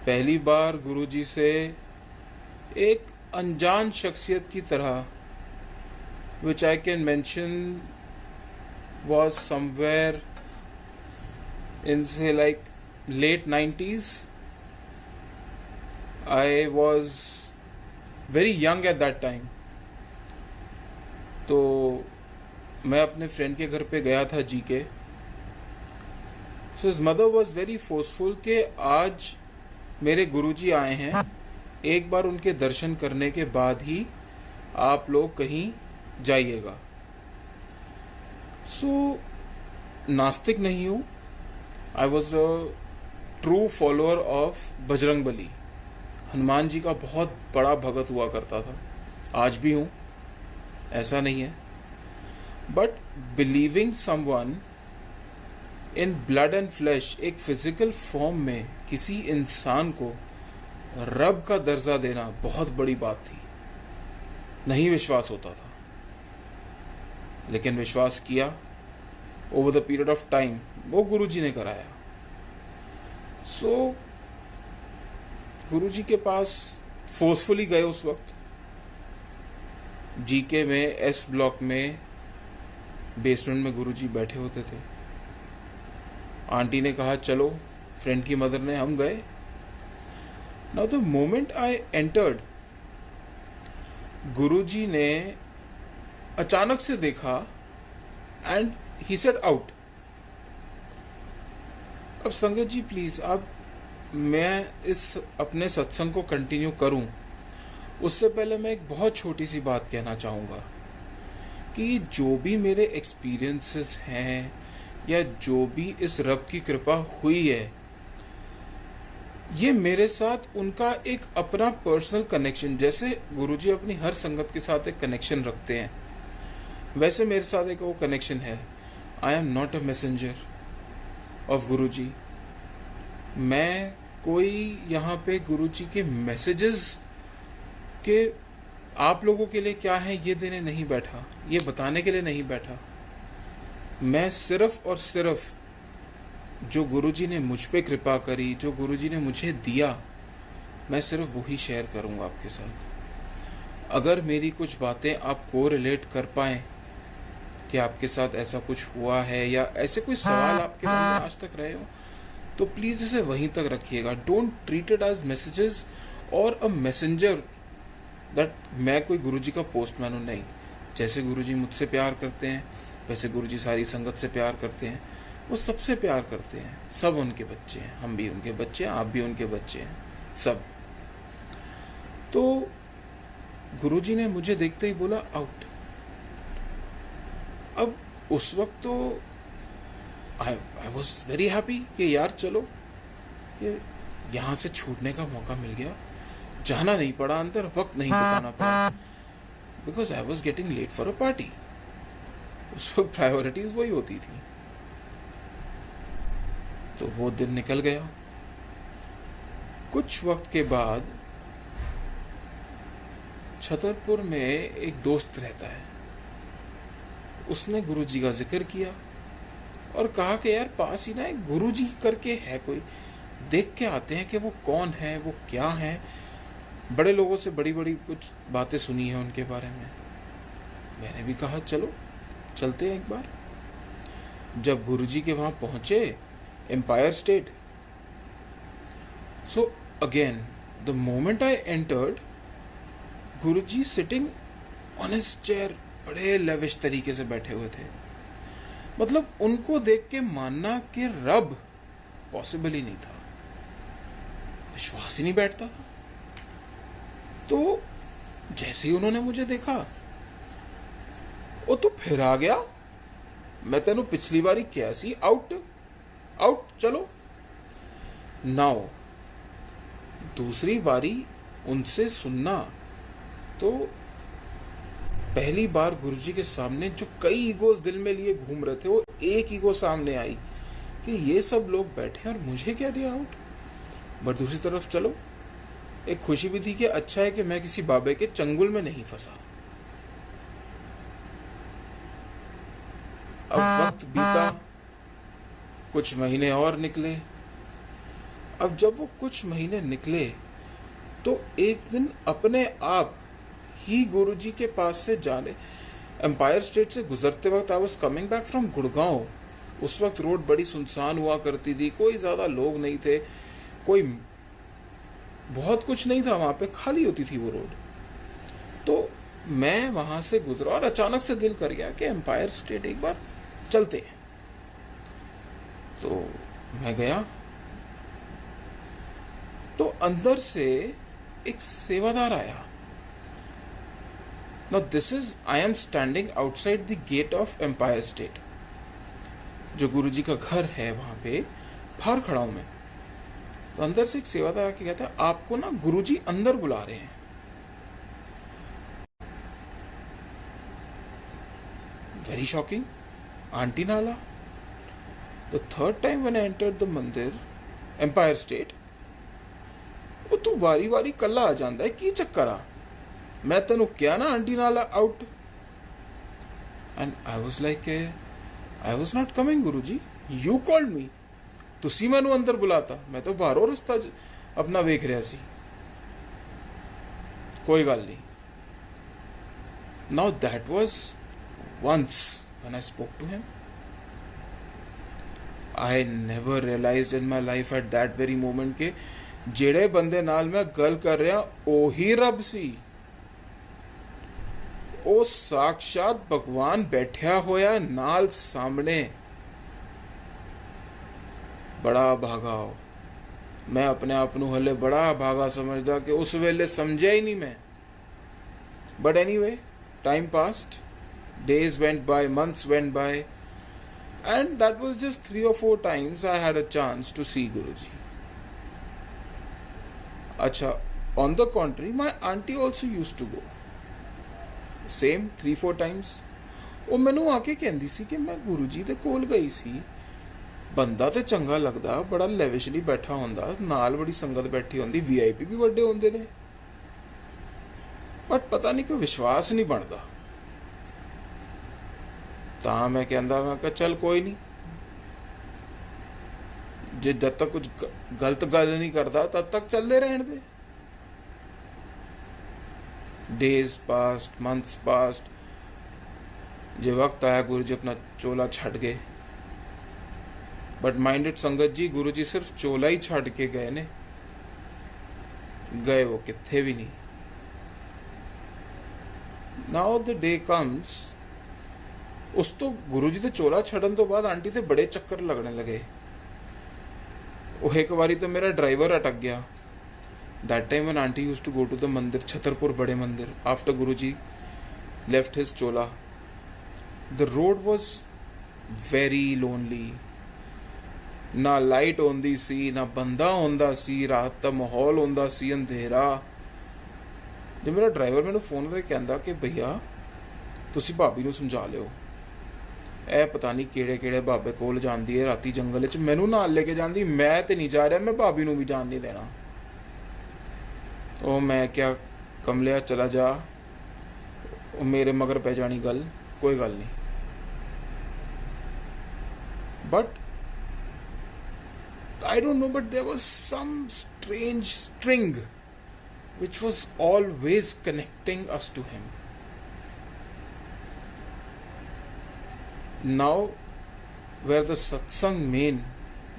पहली बार गुरुजी से एक अनजान शख्सियत की तरह, which I can mention was somewhere in say like late 90s. I was very young at that time. तो मैं अपने फ्रेंड के घर पे गया था जी के. So his mother was very forceful कि आज मेरे गुरुजी आए हैं, एक बार उनके दर्शन करने के बाद ही आप लोग कहीं जाइएगा. सो नास्तिक नहीं हूँ. I was a true follower of Bajrangbali. Hanuman ji का बहुत बड़ा भगत हुआ करता था, आज भी हूँ, ऐसा नहीं है. But believing someone in blood and flash, एक फिजिकल फॉर्म में किसी इंसान को रब का दर्जा देना बहुत बड़ी बात थी. नहीं विश्वास होता था, लेकिन विश्वास किया over the period of time. वो गुरुजी ने कराया. सो गुरुजी के पास फोर्सफुली गए. उस वक्त जीके में एस ब्लॉक में बेसमेंट में गुरुजी बैठे होते थे. आंटी ने कहा चलो, फ्रेंड की मदर ने, हम गए. Now the moment I entered, Guruji ने अचानक से देखा एंड ही सेड आउट. अब संगत जी प्लीज, आप, मैं इस अपने सत्संग को कंटिन्यू करूं उससे पहले मैं एक बहुत छोटी सी बात कहना चाहूँगा कि जो भी मेरे एक्सपीरियंसेस हैं या जो भी इस रब की कृपा हुई है, ये मेरे साथ उनका एक अपना पर्सनल कनेक्शन, जैसे गुरुजी अपनी हर संगत के साथ एक कनेक्शन रखते हैं, वैसे मेरे साथ एक वो कनेक्शन है. I am not a messenger of Guruji. मैं कोई यहाँ पे गुरुजी के मैसेजेस के आप लोगों के लिए क्या है ये देने नहीं बैठा, ये बताने के लिए नहीं बैठा. मैं सिर्फ और सिर्फ जो गुरुजी ने मुझ पे कृपा करी, जो गुरुजी ने मुझे दिया, मैं सिर्फ वही शेयर करूँगा आपके साथ. अगर मेरी कुछ बातें आप को रिलेट कर पाएँ कि आपके साथ ऐसा कुछ हुआ है या ऐसे कोई सवाल आपके मन में आज तक रहे हो, तो प्लीज़ इसे वहीं तक रखिएगा. Don't treat it as messages और अ मैसेंजर दैट मैं कोई गुरुजी का पोस्टमैन हूँ. नहीं. जैसे गुरुजी मुझसे प्यार करते हैं वैसे गुरुजी सारी संगत से प्यार करते हैं. वो सबसे प्यार करते हैं. सब उनके बच्चे हैं, हम भी उनके बच्चे हैं, आप भी उनके बच्चे हैं, सब. तो गुरुजी ने मुझे देखते ही बोला आउट. अब उस वक्त तो आई वॉज वेरी हैप्पी कि यार चलो, कि यहाँ से छूटने का मौका मिल गया. जाना नहीं पड़ा अंदर, वक्त नहीं बिताना पड़ा, because I was getting late for a party. उस वक्त प्रायोरिटीज वही होती थी. तो वो दिन निकल गया. कुछ वक्त के बाद छतरपुर में एक दोस्त रहता है, उसने गुरुजी का जिक्र किया और कहा कि यार पास ही ना एक गुरुजी करके है कोई, देख के आते हैं कि वो कौन है, वो क्या है. बड़े लोगों से बड़ी बड़ी कुछ बातें सुनी है उनके बारे में. मैंने भी कहा चलो चलते हैं एक बार. जब गुरुजी के वहाँ पहुँचे, Empire State, so again the moment I entered, Guruji sitting on his chair, बड़े लेविश तरीके से बैठे हुए थे. मतलब उनको देख के मानना कि रब पॉसिबल ही नहीं था, विश्वास ही नहीं बैठता था. तो जैसे ही उन्होंने मुझे देखा, वो तो फिर आ गया, मैं तेनू पिछली बारी क्या सी, आउट आउट चलो. नाउ दूसरी बारी उनसे सुनना, तो पहली बार गुरुजी के सामने जो कई ईगोस दिल में लिए घूम रहे थे, वो एक ईगो सामने आई कि ये सब लोग बैठे और मुझे क्या दिया आउट. बट दूसरी तरफ चलो एक खुशी भी थी कि अच्छा है कि मैं किसी बाबे के चंगुल में नहीं फंसा. अब वक्त बीता, कुछ महीने और निकले. अब जब वो कुछ महीने निकले तो एक दिन अपने आप ही गुरुजी के पास से जाने, एम्पायर स्टेट से गुजरते वक्त I was coming back from Gurgaon. उस वक्त रोड बड़ी सुनसान हुआ करती थी, कोई ज़्यादा लोग नहीं थे, कोई बहुत कुछ नहीं था वहाँ पे, खाली होती थी वो रोड। तो मैं वहाँ से गुजरा और अचानक से दिल कर गया कि एम्पायर स्टेट एक बार चलते हैं। तो मैं गया, तो अंदर से एक सेवादार आया। Now this is, I am standing outside the gate of Empire State, जो गुरुजी का घर है वहां पे बाहर खड़ा हूं मैं। तो अंदर से एक सेवादार आके कहता है, आपको ना गुरुजी अंदर बुला रहे हैं। वेरी शॉकिंग, आंटी नाला। The third time when I entered the मंदिर एम्पायर स्टेट, वो तू वारी वारी कला आ जाता है, की चक्कर आ, मैं तेन क्या ना आंटी नाल out. And I was like, I was not coming Guruji, you called me, तुसी मैनू अंदर बुलाता, मैं तो बाहरों रस्ता अपना वेख रहा सी। कोई गल नहीं। Now that was once when I spoke to him. I never realised in my life at that very moment के ਜਿਹੜੇ ਬੰਦੇ ਨਾਲ ਮੈਂ ਗੱਲ ਕਰ ਰਿਹਾ ਉਹੀ ਰੱਬ ਸੀ। ਉਹ ਸਾਖਸ਼ਾਤ ਭਗਵਾਨ ਬੈਠਿਆ ਹੋਇਆ ਨਾਲ ਸਾਹਮਣੇ। ਬੜਾ ਭਾਗਾ ਹੋ, ਮੈਂ ਆਪਣੇ ਆਪ ਨੂੰ ਹਲੇ ਬੜਾ ਭਾਗਾ ਸਮਝਦਾ ਕਿ ਉਸ ਵੇਲੇ ਸਮਝਿਆ ਹੀ ਨਹੀਂ ਮੈਂ। But anyway, time passed, days went by, months went by, and that was just 3 or 4 times I had a chance to see Guruji. अच्छा, on the contrary, my auntie also used to go. Same 3-4 times. ਉਹ ਮੈਨੂੰ ਆ ਕੇ ਕਹਿੰਦੀ ਸੀ ਕਿ ਮੈਂ ਗੁਰੂ ਜੀ ਦੇ ਕੋਲ ਗਈ ਸੀ, ਬੰਦਾ ਤੇ ਚੰਗਾ ਲੱਗਦਾ, ਬੜਾ ਲੈਵਿਸ਼ਲੀ ਬੈਠਾ ਹੁੰਦਾ, ਨਾਲ ਬੜੀ ਸੰਗਤ ਬੈਠੀ ਹੁੰਦੀ, VIP ਵੀ ਵੱਡੇ ਹੁੰਦੇ ਨੇ, ਬਟ ਪਤਾ ਨਹੀਂ ਕੋਈ ਵਿਸ਼ਵਾਸ ਨਹੀਂ ਬਣਦਾ। ਤਾਂ ਮੈਂ ਕਹਿੰਦਾ, ਮੈਂ ਕਿਹਾ ਚੱਲ ਕੋਈ ਨਹੀਂ, ਜੇ ਜਦ ਤੱਕ ਕੁਝ ਗਲਤ ਗੱਲ ਨਹੀਂ ਕਰਦਾ ਤਦ ਤੱਕ ਚੱਲਦੇ ਰਹਿਣ ਦੇ। डेज पास्ट, मंथ्स पास्ट, जे वक्त आया गुरु जी अपना चोला छड़ गए। बट माइंडेड संगत जी, गुरु जी सिर्फ चोला ही छड़ के गए ने, गए वो किथे भी नहीं। नाउ द डे कम्स, उस तो गुरु जी दे चोला छड़न तो बाद आंटी ते बड़े चक्कर लगने लगे। एक बारी तो मेरा ड्राइवर अटक गया। That time when aunty used to go to the mandir, Chhatarpur बड़े mandir, after Guruji left his chola, the road was very lonely. ना लाइट होंदी सी, ना बंदा होंदा सी, रात का माहौल होंदा सी, अंधेरा। जो मेरा ड्राइवर मैंने फोन करके कहता कि भैया तुसी भाभी नूं समझा लिओ, ਇਹ ਪਤਾ ਨਹੀਂ ਕਿਹੜੇ ਕਿਹੜੇ ਬਾਬੇ ਕੋਲ ਜਾਂਦੀ ਹੈ ਰਾਤੀ ਜੰਗਲ ਵਿੱਚ, ਮੈਨੂੰ ਨਾਲ ਲੈ ਕੇ ਜਾਂਦੀ, ਮੈਂ ਤੇ ਨਹੀਂ ਜਾ ਰਿਹਾ, ਮੈਂ ਭਾਬੀ ਨੂੰ ਵੀ ਜਾਣ ਨਹੀਂ ਦੇਣਾ। ਉਹ ਮੈਂ ਕਿਹਾ ਕਮਲਿਆ ਚਲਾ ਜਾ, ਉਹ ਮੇਰੇ ਮਗਰ ਪੈ ਜਾਣੀ ਗੱਲ, ਕੋਈ ਗੱਲ ਨਹੀਂ। But I don't know, but there was some strange string which was always connecting us to him. Now, where the satsang main,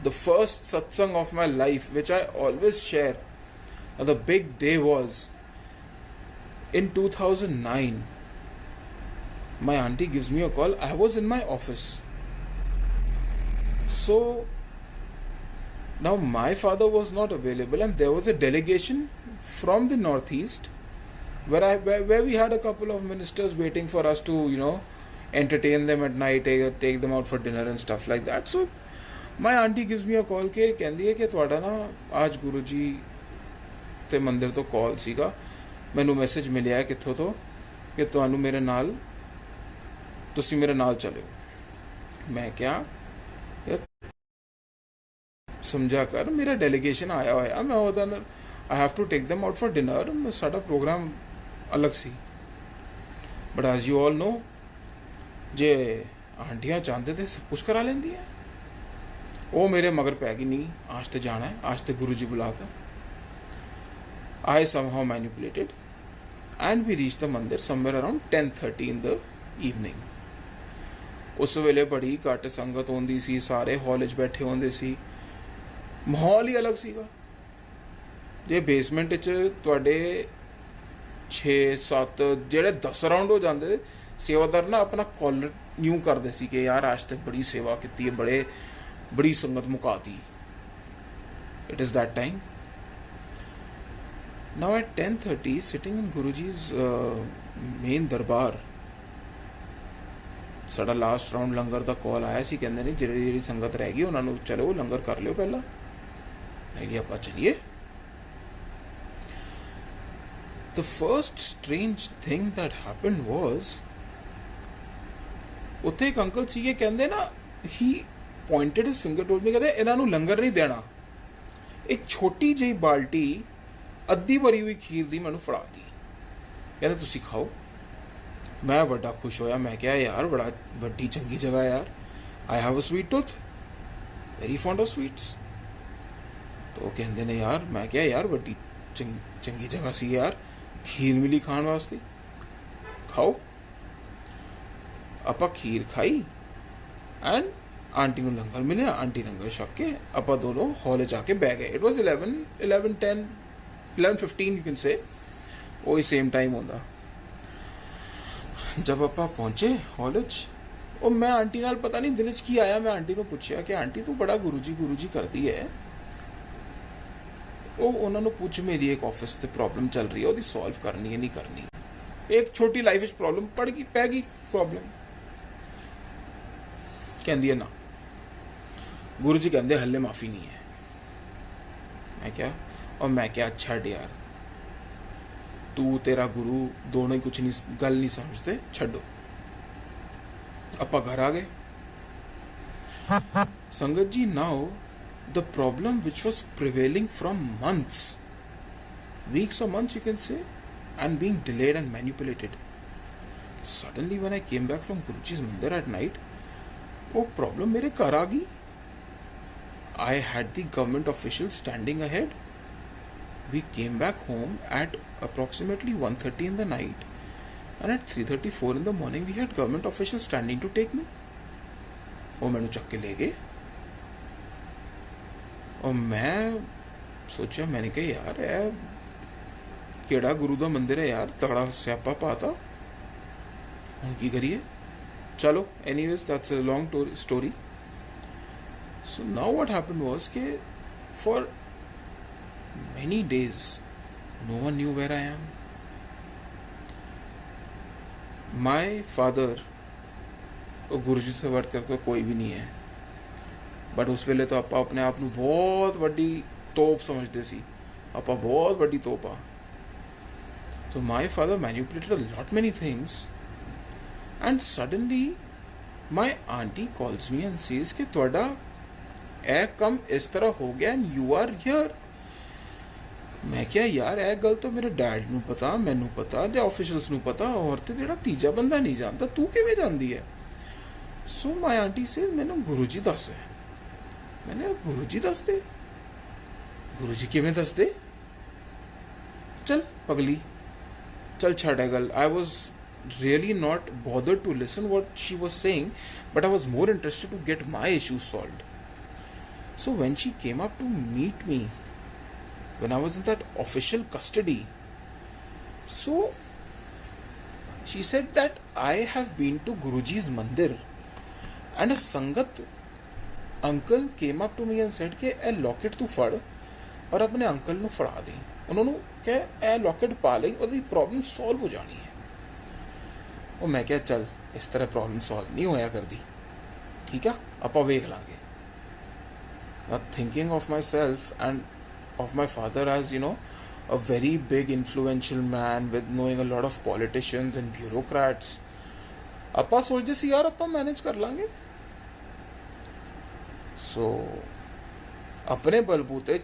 the first satsang of my life, which I always share, the big day was in 2009. My auntie gives me a call. I was in my office. So, now my father was not available, and there was a delegation from the northeast where we had a couple of ministers waiting for us to, entertain them at night, take them out for dinner and stuff like that. So my auntie gives me a call के कहती है कि ਤੁਹਾਡਾ ਨਾ आज गुरु जी ਤੇ ਮੰਦਿਰ ਤੋਂ ਕਾਲ ਸੀਗਾ, ਮੈਨੂੰ ਮੈਸੇਜ ਮਿਲਿਆ ਕਿੱਥੋਂ ਤੋਂ ਕਿ ਤੁਹਾਨੂੰ ਮੇਰੇ ਨਾਲ, ਤੁਸੀਂ ਮੇਰੇ ਨਾਲ ਚਲਿਓ। ਮੈਂ ਕਿਹਾ ਸਮਝਾ ਕਰ, ਮੇਰਾ ਡੈਲੀਗੇਸ਼ਨ ਆਇਆ ਹੋਇਆ, ਮੈਂ ਉਹਦਾ I have to take them out for dinner, ਸਾਡਾ ਪ੍ਰੋਗਰਾਮ ਅਲੱਗ ਸੀ। But as you all know, जे आंटियां चाहते थे सब कुछ करा लेंदी है। वो मेरे मगर पै गई, नहीं आज तो जाना है, आज तो गुरु जी बुलाता। आई somehow manipulated and we reached the मंदिर somewhere around 10:30 in the evening। उस वेले बड़ी घट संगत होंदी सी, सारे हॉल 'ਚ बैठे होंदे सी, माहौल ही अलग सीगा। जे बेसमेंट 'ਚ ਤੁਹਾਡੇ 6-7 ਜਿਹੜੇ 10 ਰਾਉਂਡ ਹੋ ਜਾਂਦੇ, ਸੇਵਾਦਾਰ ਨਾ ਆਪਣਾ ਕਾਲਰ ਨਿਊ ਕਰਦੇ ਸੀ ਕਿ ਯਾਰ ਅੱਜ ਤੱਕ ਬੜੀ ਸੇਵਾ ਕੀਤੀ ਹੈ, ਬੜੀ ਸੰਗਤ ਮੁਕਾਤੀ। It is that time। Now at 10:30 sitting in Guruji's main ਦਰਬਾਰ, ਸਾਡਾ ਲਾਸਟ ਰਾਉਂਡ ਲੰਗਰ ਦਾ ਕਾਲ ਆਇਆ ਸੀ। ਕਹਿੰਦੇ ਨੇ ਜਿਹੜੀ ਸੰਗਤ ਰਹਿ ਗਈ ਉਹਨਾਂ ਨੂੰ ਚਲੋ ਲੰਗਰ ਕਰ ਲਿਓ ਪਹਿਲਾਂ। ਮੈਂ ਕਿਹਾ ਆਪਾਂ ਚਲੀਏ। The first strange thing that happened was, ਉੱਥੇ ਇੱਕ ਅੰਕਲ ਸੀਗੇ, ਕਹਿੰਦੇ ਨਾ he pointed his finger towards me, ਕਹਿੰਦੇ ਇਹਨਾਂ ਨੂੰ ਲੰਗਰ ਨਹੀਂ ਦੇਣਾ। ਇੱਕ ਛੋਟੀ ਜਿਹੀ ਬਾਲਟੀ ਅੱਧੀ ਭਰੀ ਹੋਈ ਖੀਰ ਦੀ ਮੈਨੂੰ ਫੜਾਤੀ, ਕਹਿੰਦੇ ਤੁਸੀਂ ਖਾਓ। ਮੈਂ ਵੱਡਾ ਖੁਸ਼ ਹੋਇਆ, ਮੈਂ ਕਿਹਾ ਯਾਰ ਬੜਾ ਵੱਡੀ ਚੰਗੀ ਜਗ੍ਹਾ ਯਾਰ, I have a sweet tooth, very fond of sweets. तो कहते ने यार, मैं क्या यार बड़ी चंगी जगह सी यार, खीर मिली खाने वास्ते, खाओ। आप खीर खाई एंड आंटी को लंगर मिले, आंटी लंगर छक के आप दोनों हॉल जाके बह गए। It was 11:15 you can say, वही सेम टाइम होता। जब आप पहुंचे हॉल च, मैं आंटी नाल पता नहीं दिल च की आया, मैं आंटी को पूछा कि आंटी तू बड़ा गुरु जी करती है। उन्होंने पूछ, मेरी एक ऑफिस से प्रॉब्लम चल रही है, वो सॉल्व करनी है नहीं करनी। एक छोटी लाइफ इच प्रॉब्लम पै गई प्रॉब्लम। कहती है ना गुरु जी कहते हले माफ़ी नहीं है। मैं क्या अच्छा यार, तू तेरा गुरु दोनों ही कुछ नहीं, गल नहीं समझते, छड्डो। आप घर आ गए। संगत जी, now the problem which was prevailing from weeks or months you can say, and being delayed and manipulated, suddenly when I came back from Guruji's mandir at night, वो problem मेरे घर आ गई। I had the government officials standing ahead। We came back home at approximately 1:30 in the night, and at 3:34 in the morning we had government officials standing to take me। वो मैंने चक के ले गए। और मैं सोचा, मैंने कहा यार ए केड़ा गुरु दा मंदिर है यार, तगड़ा स्यापा पाता, हुण की करिए। चलो anyways that's a long story. So now what happened was के for many days no one knew where I am। my father, गुरु जी से वर्क करता कोई भी नहीं है, बट उस वेले तो आप अपने आप ਨੂੰ बहुत ਵੱਡੀ ਤੋਪ ਸਮਝਦੇ ਸੀ, ਆਪਾਂ ਬਹੁਤ ਵੱਡੀ ਤੋਪ ਆ। So my father manipulated a lot many things, and suddenly my auntie calls me and says कि ਤੁਹਾਡਾ ਇਹ ਕੰਮ ਇਸ ਤਰ੍ਹਾਂ ਹੋ ਗਿਆ and you are here। मैं क्या यार ਇਹ ਗੱਲ ਤਾਂ ਮੇਰੇ ਡੈਡ ਨੂੰ ਪਤਾ, ਮੈਨੂੰ ਪਤਾ, ਤੇ ਆਫੀਸ਼ੀਅਲਸ ਨੂੰ ਪਤਾ, ਔਰ ਤੇ ਜਿਹੜਾ ਤੀਜਾ ਬੰਦਾ ਨਹੀਂ ਜਾਣਦਾ, ਤੂੰ ਕਿਵੇਂ ਜਾਣਦੀ ਹੈ। So my auntie says ਮੈਨੂੰ ਗੁਰੂ ਜੀ ਦੱਸ। मैंने गुरु जी दसते, गुरु जी किवें दसते, चल पगली चल छड़ है गल। I was really not bothered to listen what she was saying, but I was more interested to get my issues solved. So when she came up to meet me when I was in that official custody, so she said that I have been to Guruji's mandir and a sangat uncle came up to me and said कि a locket तू फड़ और अपने uncle ਨੂੰ ਫੜਾ ਦੇ। ਉਹਨਾਂ ਨੂੰ ਕਹੇ ਇਹ ਲੌਕਟ ਪਾ ਲਈ, ਉਹਦੀ ਪ੍ਰੋਬਲਮ ਸੋਲਵ ਹੋ ਜਾਣੀ ਹੈ। ਉਹ ਮੈਂ ਕਿਹਾ ਚੱਲ ਇਸ ਤਰ੍ਹਾਂ ਪ੍ਰੋਬਲਮ ਸੋਲਵ ਨਹੀਂ ਹੋਇਆ ਕਰਦੀ, ਠੀਕ ਆ ਆਪਾਂ ਵੇਖ ਲਾਂਗੇ। Thinking of myself and of my father as, you know, a very big influential man with knowing a lot of politicians and bureaucrats, ਆਪਾਂ ਸੋਚਦੇ ਸੀ ਯਾਰ ਆਪਾਂ ਮੈਨੇਜ ਕਰ ਲਾਂਗੇ। So अपने बलबूते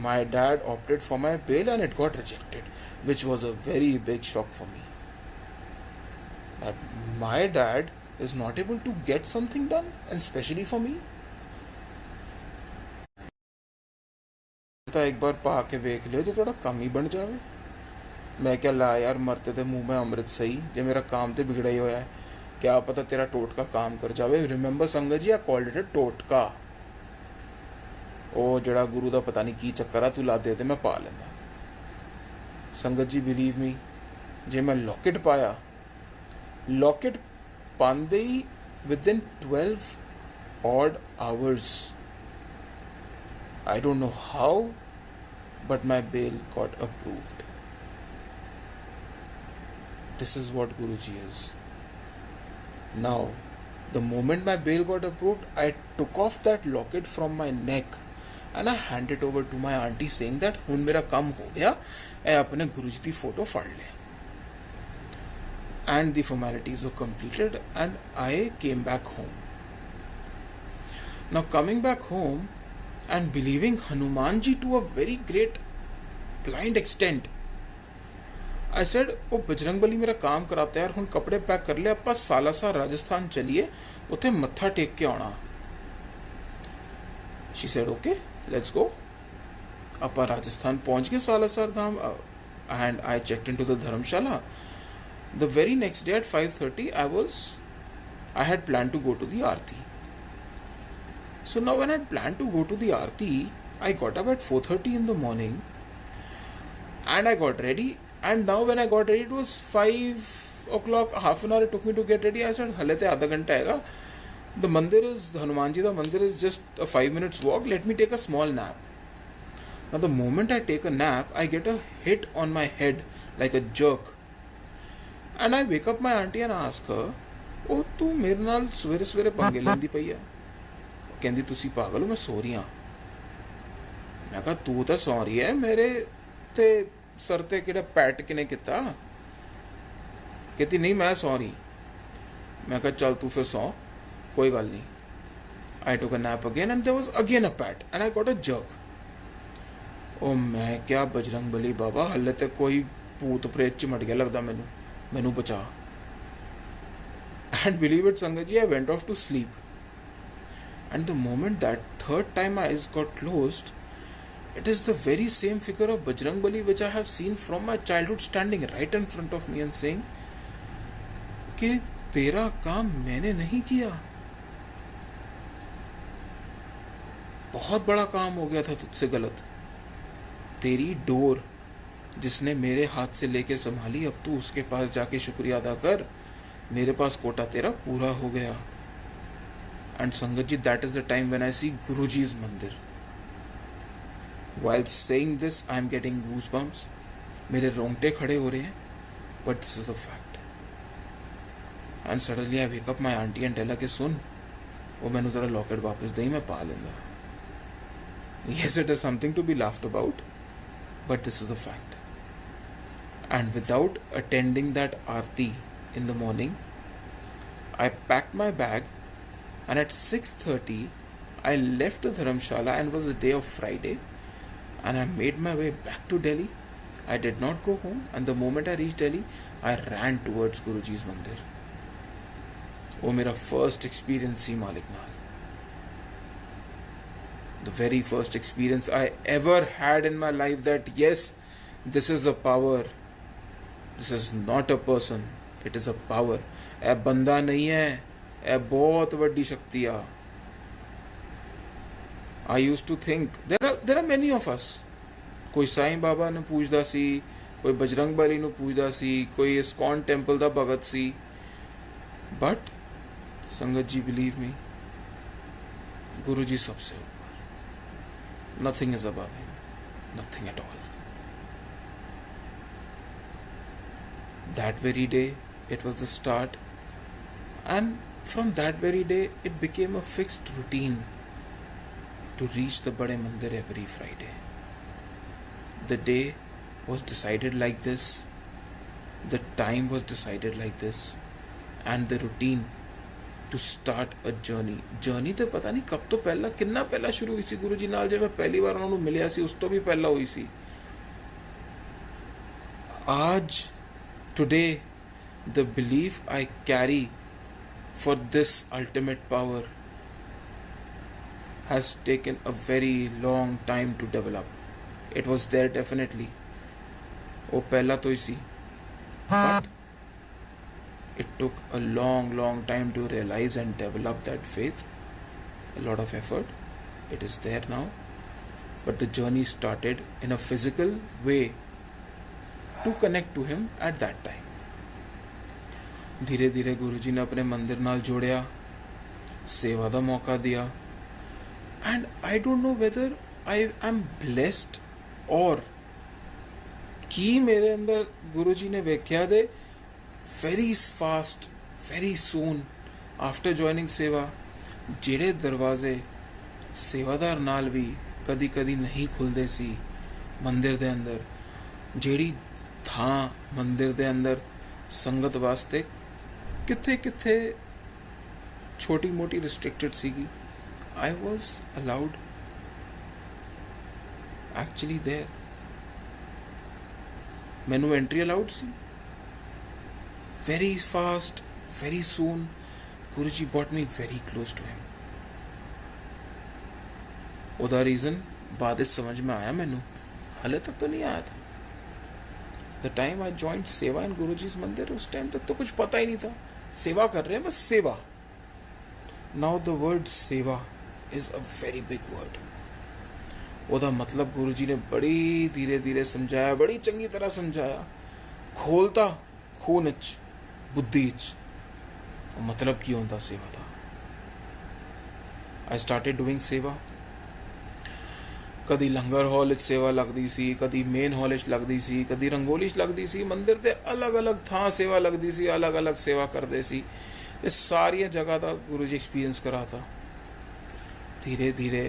my dad opted for my bail and it got rejected, which was a very big shock for me, that my dad is not able to get something done, and especially for me। ਤਾਂ ਇੱਕ ਵਾਰ ਪਾ ਕੇ ਵੇਖ ਲਿਓ ਜੇ ਥੋੜਾ ਕੰਮ ਹੀ ਬਣ ਜਾਵੇ। ਮੈਂ ਕਿਹਾ ਲਾ ਯਾਰ ਮਰਤੇ ਦੇ ਮੂੰਹ ਮੈਂ ਅੰਮ੍ਰਿਤ ਸਹੀ, ਜੇ ਮੇਰਾ काम ਤੇ ਵਿਗੜਿਆ ਹੀ ਹੋਇਆ ਹੈ क्या पता तेरा टोटका काम कर जावे। रिमेंबर संगत जी आई कॉल्ड इट अ टोटका। ਉਹ ਜਿਹੜਾ ਗੁਰੂ ਦਾ ਪਤਾ ਨਹੀਂ ਕੀ ਚੱਕਰ ਆ, ਤੂੰ ਲਾ ਦੇ ਤੇ ਮੈਂ ਪਾ ਲੈਂਦਾ। ਸੰਗਤ ਜੀ ਬਿਲੀਵ ਮੀ, ਜੇ ਮੈਂ ਲੌਕਟ ਪਾਇਆ, ਲੌਕਟ ਪਾਉਂਦੇ ਹੀ within 12 odd hours, I don't know how, but my bail got approved. This is what Guruji is. Now, the moment my bail got approved, I took off that locket from my neck and I handed over to my auntie saying that hun mera kam ho gaya, I apne Guruji di photo fad le. And the formalities were completed and I came back home. Now coming back home and believing Hanuman ji to a very great blind extent, I said, ਉਹ ਬਜਰੰਗ ਬਲੀ ਮੇਰਾ काम ਕਰਾਤਾ ਯਾਰ, ਹੁਣ ਕੱਪੜੇ pack ਕਰ ਲੈ, ਆਪਾਂ ਸਾਲਾਸਰ ਰਾਜਸਥਾਨ ਚਲੀਏ, ਉੱਥੇ ਮੱਥਾ ਟੇਕ ਕੇ ਆਉਣਾ। She said, okay, let's go. ਆਪਾਂ ਰਾਜਸਥਾਨ ਪਹੁੰਚ ਗਏ ਸਾਲਾਸਰ ਧਾਮ and I checked into the dharamshala. The very next day at 5:30 I had planned to go to the aarti. So now when I had planned to go to the aarti, I got up at 4:30 in the morning and I got ready. And now when I got ready, it was 5 o'clock, half an hour it took me to get ready. I said, hale te आधा घंटा आएगा. The mandir is, Hanuman ji da mandir is just a 5 minutes walk. Let me take a small nap. Now the moment I take a nap, I get a hit on my head like a jerk. And I wake up my auntie and ask her, oh तू मेरे नाल सवेरे सवेरे पंगे लेंदी पई है। कहंदी तुसी पागल हो, मैं सो रही हाँ। मैं कहा तू तो सो रही है, मेरे ते सर ते किहड़ा पैट किने किता। कहती नहीं मैं सौ रही। मैं कहा चल तू फिर सौ, कोई गल नहीं। I took a nap again and there was again a pat and I got a jerk. ओ मैं क्या बजरंग बली बाबा, हले ते कोई भूत प्रेत चिमट गया लगदा मैनू, मैनू बचा। एंड बिलीव इट संगत जी, I went off to sleep and the moment that third time my eyes got closed, it is the very same figure of Bajrang Bali which I have seen from my childhood standing right in front of me and saying कि तेरा काम मैंने नहीं किया, बहुत बड़ा काम हो गया था तुझसे गलत। तेरी डोर जिसने मेरे हाथ से लेके संभाली, अब तू उसके पास जाके शुक्रिया अदा कर, मेरे पास कोटा तेरा पूरा हो गया। एंड संगत जी, that is the time when I see Guruji's मंदिर। While saying this, I am getting goosebumps. मेरे रोंगटे खड़े हो रहे हैं, but this is a fact. And suddenly I wake up my auntie and tell her कि सुन, वो मैंने तेरा लॉकेट वापस दे, मैं पा लेंदा। Yes, it is something to be laughed about, but this is a fact. And without attending that aarti in the morning, I packed my bag and at 6:30 I left the dharamshala and it was a day of Friday. And I made my way back to Delhi. I did not go home, and the moment I reached Delhi, I ran towards Guruji's mandir. वो मेरा first experience थी मालिक नाल. The very first experience I ever had in my life that yes, this is a power. This is not a person. It is a power. ए बंदा नहीं है, ए बहुत वड्डी शक्ति आ. I used to think there are many of us. कोई साईं बाबा ਨੂੰ पूछदा सी, कोई बजरंग बली ਨੂੰ पूछदा सी, कोई इस्कॉन टेंपल ਦਾ भगत सी, but sangat ji believe me, गुरु जी सबसे ऊपर, nothing is above him, nothing at all. That very day it was the start, and from that very day it became a fixed routine to reach the Bade Mandir every Friday. The day was decided like this, the time was decided like this, and the routine to start a journey. Journey तो पता नहीं कब तो पहला कितना पहला शुरू हुई सी गुरु जी नाल, जब मैं पहली बार उन्होंने मिलिया सी उस तो भी पहला हुई सी। आज today the belief I carry for this ultimate power has taken a very long time to develop. It was there definitely, वो पहला तो ही सी, but it took a long time to realize and develop that faith, a lot of effort. It is there now, but the journey started in a physical way to connect to him at that time. धीरे धीरे गुरुजी ने अपने मंदिर नाल जोड़िया, सेवा दा मौका दिया, and I don't know whether I am blessed or कि मेरे अंदर गुरुजी ने वेख्या दे very fast, very soon after joining सेवा, ਜਿਹੜੇ ਦਰਵਾਜ਼ੇ ਸੇਵਾਦਾਰ ਨਾਲ ਵੀ ਕਦੀ ਕਦੀ ਨਹੀਂ ਖੁੱਲਦੇ ਸੀ ਮੰਦਿਰ ਦੇ ਅੰਦਰ, ਜਿਹੜੀ ਥਾਂ ਮੰਦਿਰ ਦੇ ਅੰਦਰ ਸੰਗਤ ਵਾਸਤੇ ਕਿੱਥੇ ਕਿੱਥੇ ਛੋਟੀ ਮੋਟੀ ਰਿਸਟ੍ਰਿਕਟਡ ਸੀਗੀ, I was allowed actually there. ਮੈਨੂੰ entry ਅਲਾउड C. Very fast, very soon, Guruji brought me very close to him. ਉਹਦਾ रीज़न बाद में समझ में आया मैनू, हाले तक तो नहीं आया था. The time I joined सेवा in Guruji's मंदिर, उस टाइम तक तो कुछ पता ही नहीं था. सेवा कर रहे हैं बस सेवा. Now the word सेवा is a very big word. ਉਹਦਾ मतलब गुरुजी ने बड़ी धीरे धीरे समझाया, बड़ी चंगी तरह समझाया, खोलता खून च बुद्धि च मतलब की होंदा सेवा दा. आई स्टार्टेड डूइंग सेवा. कदी लंगर हॉल च सेवा लगदी सी, कदी मेन हॉल च लगदी सी, कदी रंगोली च लगदी सी. मंदिर ते अलग अलग थां सेवा लगदी सी, अलग अलग सेवा करदे सी. ये सारी जगह दा गुरु जी एक्सपीरियंस कराता. धीरे धीरे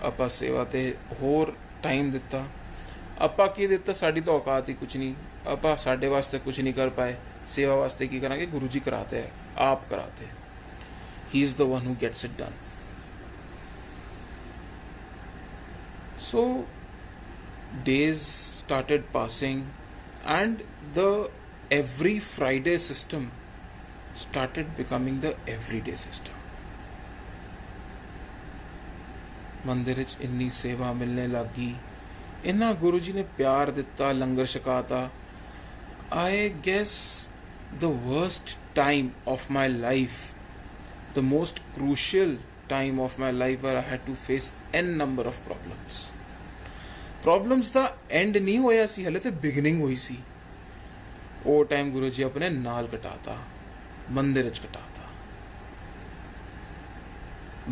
आपां सेवा ते होर टाइम दिता. आपां की दिता, साडी तो औकात ही कुछ नहीं. आपां साडे वास्ते कुछ नहीं कर पाए. सेवा वास्ते की करांगे, गुरु जी कराते हैं, आप कराते हैं. He is the one who gets it done. So days started passing and the every Friday system started becoming the everyday system. मंदिर च इन्नी सेवा मिलने लगी, इन्ना गुरु जी ने प्यार दिता, लंगर छकाता. I guess the worst time of my life, the most crucial time of my life where I had to face n number of problems. Problems the end नहीं होया सी, हले तो beginning हुई सी. वो टाइम गुरु जी अपने नाल कटाता, मंदिर च कटाता.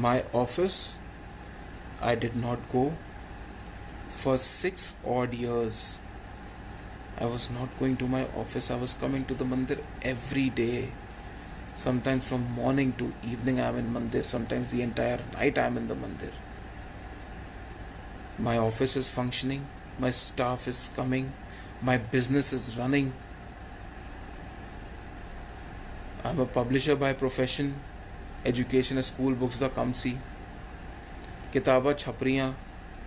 My office, I did not go for 6 odd years. I was not going to my office. I was coming to the mandir every day. Sometimes from morning to evening I am in mandir. Sometimes the entire night I am in the mandir. My office is functioning. My staff is coming. My business is running. I am a publisher by profession. Education school books ਦਾ ਕੰਮ ਸੀ. किताबां छप रही,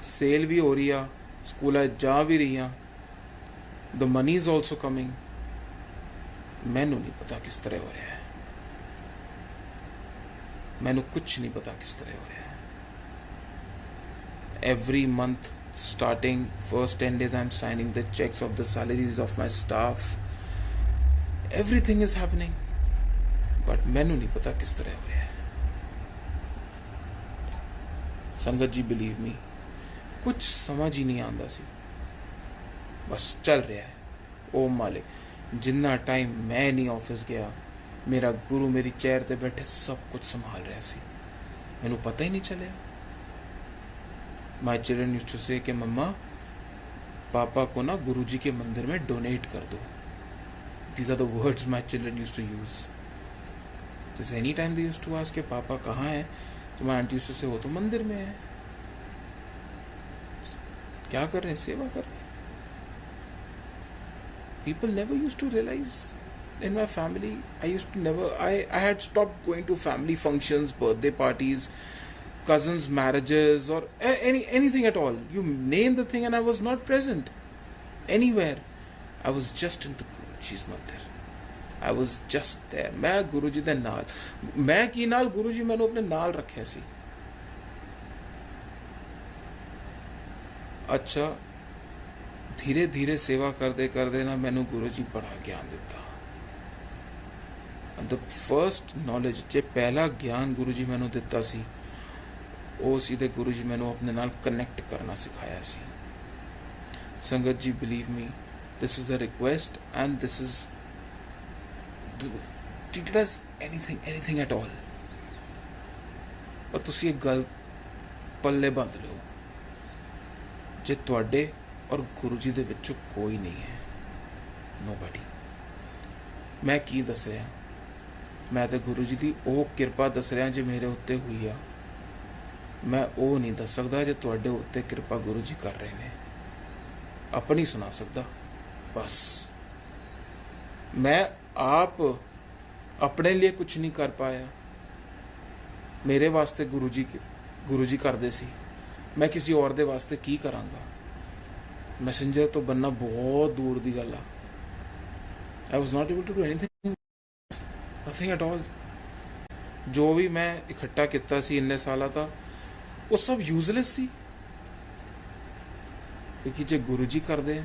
cell भी हो रही है, school जा भी रही. The money is also coming. मैनू नहीं पता किस तरह हो रहा है, मैनू कुछ नहीं पता किस तरह हो रहा है. Every month starting first 10 days I am signing the cheques of the salaries of my staff. Everything is happening, but मैनू नहीं पता किस तरह हो रहा है. संगत जी बिलीव मी, कुछ समझ ही नहीं आता सी. बस चल रहा है. ओ मालिक, जिन्ना टाइम मैं नहीं ऑफिस गया, मेरा गुरु मेरी चेयर ते बैठे सब कुछ संभाल रहा सी. मैनू पता ही नहीं चलिया. माई चिल्ड्रन यूज्ड टू से कि मम्मा पापा को ना गुरु जी के मंदिर में डोनेट कर दो. These are the words my children used to use. जैसे any time they used to ask के पापा कहाँ है, तो मैं आंटी से हो तो मंदिर में है. क्या कर रहे हैं, सेवा कर रहे हैं. People never used to realize. In my family, I had stopped going to family functions, birthday parties, cousins' marriages, or anything at all. You name the thing and I was not present anywhere. I was just in the Guruji's mandir. I was just there. मैं गुरु जी दे नाल, मैं की नाल गुरु जी मैनू अपने नाल रखे सी. अच्छा, धीरे धीरे सेवा करते ना मैनू गुरु जी बड़ा ज्ञान दिता। द फर्स्ट नॉलेज जे पहला ज्ञान गुरु जी मैनू दिता सी ਉਹ ਸੀ ਤੇ ਗੁਰੂ ਜੀ ਮੈਨੂੰ ਆਪਣੇ ਨਾਲ ਕਨੈਕਟ ਕਰਨਾ ਸਿਖਾਇਆ ਸੀ। Sangat ji believe me, this is a request and this is treated as anything at all. ਪਰ ਤੁਸੀਂ ਇੱਕ ਗੱਲ ਪੱਲੇ ਬੰਦ ਲਿਓ, ਜੇ ਤੁਹਾਡੇ ਔਰ ਗੁਰੂ ਜੀ ਦੇ ਵਿੱਚੋਂ ਕੋਈ ਨਹੀਂ ਹੈ, ਨੋਬਡੀ। ਮੈਂ ਕੀ ਦੱਸ ਰਿਹਾ? ਮੈਂ ਤਾਂ ਗੁਰੂ ਜੀ ਦੀ ਉਹ ਕਿਰਪਾ ਦੱਸ ਰਿਹਾ ਜੇ ਮੇਰੇ ਉੱਤੇ ਹੋਈ ਆ। ਮੈਂ ਉਹ ਨਹੀਂ ਦੱਸ ਸਕਦਾ ਜੇ ਤੁਹਾਡੇ ਉੱਤੇ ਕਿਰਪਾ ਗੁਰੂ ਜੀ ਕਰ ਰਹੇ ਨੇ, ਆਪਣੀ ਸੁਣਾ ਸਕਦਾ ਬਸ। ਮੈਂ ਆਪ ਆਪਣੇ ਲਈ ਕੁਝ ਨਹੀਂ ਕਰ ਪਾਇਆ, ਮੇਰੇ ਵਾਸਤੇ ਗੁਰੂ ਜੀ ਕਰਦੇ ਸੀ, ਮੈਂ ਕਿਸੇ ਹੋਰ ਦੇ ਵਾਸਤੇ ਕੀ ਕਰਾਂਗਾ? ਮੈਸੇਂਜਰ ਤੋਂ ਬੰਨਾ ਬਹੁਤ ਦੂਰ ਦੀ ਗੱਲ ਆ। I was not able to do nothing at all। ਜੋ ਵੀ ਮੈਂ ਇਕੱਠਾ ਕੀਤਾ ਸੀ ਇੰਨੇ ਸਾਲਾਂ ਦਾ, ਉਹ ਸਭ ਯੂਜ਼ਲੈਸ ਸੀ, ਕਿਉਂਕਿ ਜੇ ਗੁਰੂ ਜੀ ਕਰਦੇ ਆ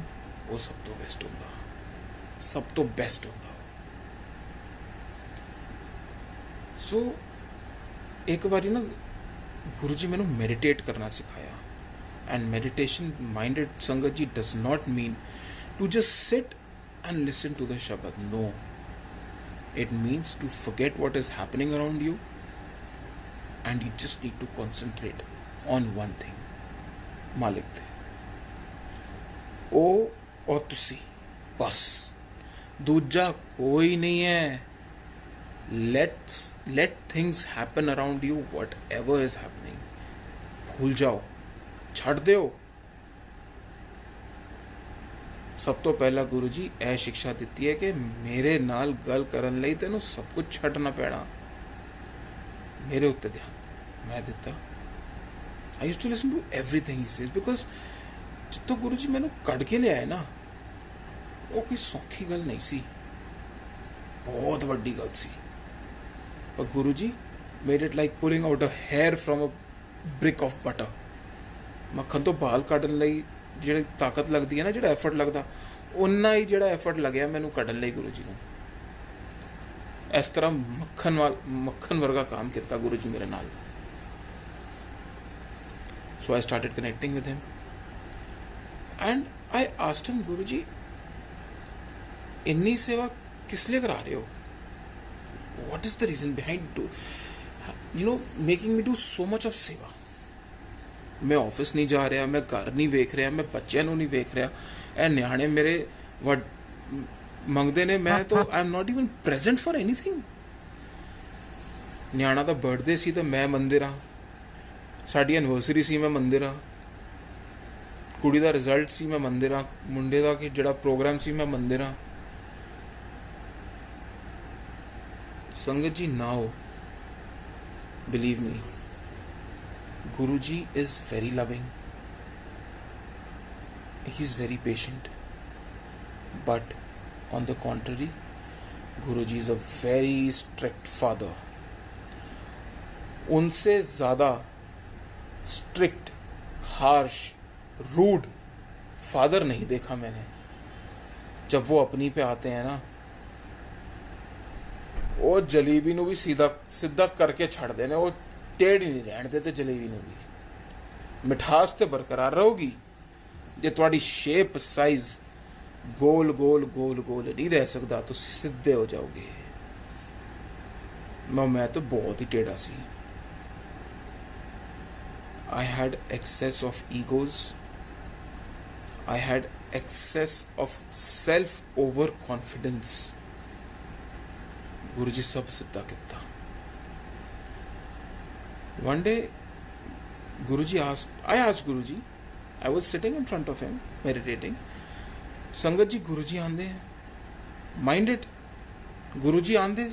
ਉਹ ਸਭ ਤੋਂ ਬੈਸਟ ਹੁੰਦਾ, ਸਭ ਤੋਂ ਬੈਸਟ ਹੁੰਦਾ। ਸੋ ਇੱਕ ਵਾਰੀ ਨਾ ਗੁਰੂ ਜੀ ਮੈਨੂੰ ਮੈਡੀਟੇਟ ਕਰਨਾ ਸਿਖਾਇਆ। And meditation minded sangat ji does not mean to just sit and listen to the shabad. No, it means to forget what is happening around you and you just need to concentrate on one thing, Malik te ਉਹ ਔਰ ਤੁਸੀਂ, ਬਸ ਦੂਜਾ ਕੋਈ ਨਹੀਂ ਹੈ। let things happen around you, whatever is happening, ਭੁੱਲ ਜਾਓ, ਛੱਡ ਦਿਓ। ਸਭ ਤੋਂ ਪਹਿਲਾਂ ਗੁਰੂ ਜੀ ਇਹ ਸਿੱਖਿਆ ਦਿੱਤੀ ਹੈ ਕਿ ਮੇਰੇ ਨਾਲ ਗੱਲ ਕਰਨ ਲਈ ਤੈਨੂੰ ਸਭ ਕੁਝ ਛੱਡਣਾ ਪੈਣਾ। ਮੇਰੇ ਉੱਤੇ ਧਿਆਨ ਮੈਂ ਦਿੱਤਾ। I used to listen to everything he says because ਜਿੱਥੋਂ ਗੁਰੂ ਜੀ ਮੈਨੂੰ ਕੱਢ ਕੇ ਲਿਆਏ ਨਾ, ਉਹ ਕੋਈ ਸੌਖੀ ਗੱਲ ਨਹੀਂ ਸੀ, ਬਹੁਤ ਵੱਡੀ ਗੱਲ ਸੀ। ਪਰ Guru ji made it like pulling out a hair from a brick of butter। ਮੱਖਣ ਤੋਂ ਬਾਲ ਕੱਢਣ ਲਈ ਜਿਹੜੀ ਤਾਕਤ ਲੱਗਦੀ ਹੈ ਨਾ, ਜਿਹੜਾ ਐਫਰਟ ਲੱਗਦਾ, ਓਨਾ ਹੀ ਜਿਹੜਾ ਐਫਰਟ ਲੱਗਿਆ ਮੈਨੂੰ ਕੱਢਣ ਲਈ ਗੁਰੂ ਜੀ ਨੂੰ। ਇਸ ਤਰ੍ਹਾਂ ਮੱਖਣ ਵਰਗਾ ਕੰਮ ਕੀਤਾ ਗੁਰੂ ਜੀ ਮੇਰੇ ਨਾਲ। So I started connecting with him and I asked him, Guru ji ਇੰਨੀ ਸੇਵਾ ਕਿਸ ਲਈ ਕਰਾ ਰਹੇ ਹੋ? what is the reason behind making me do so much of सेवा? मैं ऑफिस नहीं जा रहा, मैं घर नहीं वेख रहा, मैं बच्चों नहीं वेख रहा, ਇਹ ਨਿਆਣੇ ਮੇਰੇ ਮੰਗਦੇ ਨੇ, ਮੈਂ ਤਾਂ I am not even present for anything. ਨਿਆਣਾ ਦਾ ਬਰਥਡੇ ਸੀ ਤਾਂ ਮੈਂ ਮੰਦਿਰ ਆ, ਸਾਡੀ ਐਨਵਰਸਰੀ ਸੀ ਮੈਂ ਮੰਦਿਰ ਆ, ਕੁੜੀ ਦਾ ਰਿਜ਼ਲਟ ਸੀ ਮੈਂ ਮੰਦਿਰ ਆ, ਮੁੰਡੇ ਦਾ ਜਿਹੜਾ ਪ੍ਰੋਗਰਾਮ ਸੀ ਮੈਂ ਮੰਦਿਰ ਆ। ਸੰਗਤ ਜੀ, ਨਾਓ believe me, Guruji is very loving, he is very patient, but on the contrary, Guruji is a very strict father। उनसे ज़्यादा strict, harsh, rude father नहीं देखा मैंने। जब वो अपनी पे आते हैं ना, ਉਹ ਜਲੇਬੀ ਨੂੰ ਵੀ ਸਿੱਧਾ ਕਰਕੇ ਛੱਡਦੇ ਨੇ, ਉਹ ਟੇਢ ਹੀ ਨਹੀਂ ਰਹਿਣ ਦਿੰਦੇ ਜਲੇਬੀ ਨੂੰ ਵੀ। ਮਿਠਾਸ ਤੇ ਬਰਕਰਾਰ ਰਹੂਗੀ ਜੇ ਤੁਹਾਡੀ ਸ਼ੇਪ ਸਾਈਜ਼ ਗੋਲ ਨਹੀਂ ਰਹਿ ਸਕਦਾ, ਤੁਸੀਂ ਸਿੱਧੇ ਹੋ ਜਾਓਗੇ। ਮੈਂ ਤਾਂ ਬਹੁਤ ਹੀ ਟੇਢਾ ਸੀ। I had excess of egos, I had excess of self overconfidence। गुरु जी सब सिद्धा किया। One day Guruji I asked Guruji, I was sitting in front of him meditating, संगत जी Guruji आंदे माइंड इट, Guruji आंदे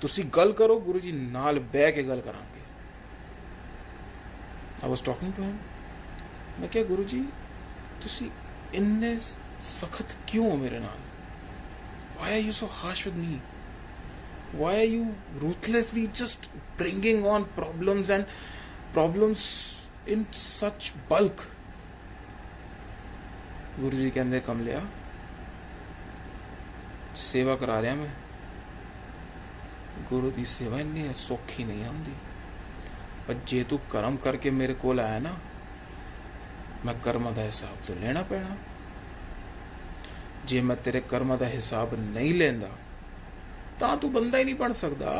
तुसी गल करो, Guruji नाल बह के गल करांगे। I was talking to him, मैं क्या Guruji तुसी इन्ने सख्त क्यों हो मेरे नाल? Why are you so harsh with me? Why are you ruthlessly just bringing on problems in such bulk? गुरु जी कहते कमलिया सेवा करा रहा मैं। गुरु की सेवा इन्नी सौखी नहीं आती, पर जे तू कर्म करके मेरे को आया ना, मैं कर्म का हिसाब तो लेना पैना। जे मैं तेरे कर्म का हिसाब नहीं लेंदा तां तू बंदा ही नहीं बन सकता।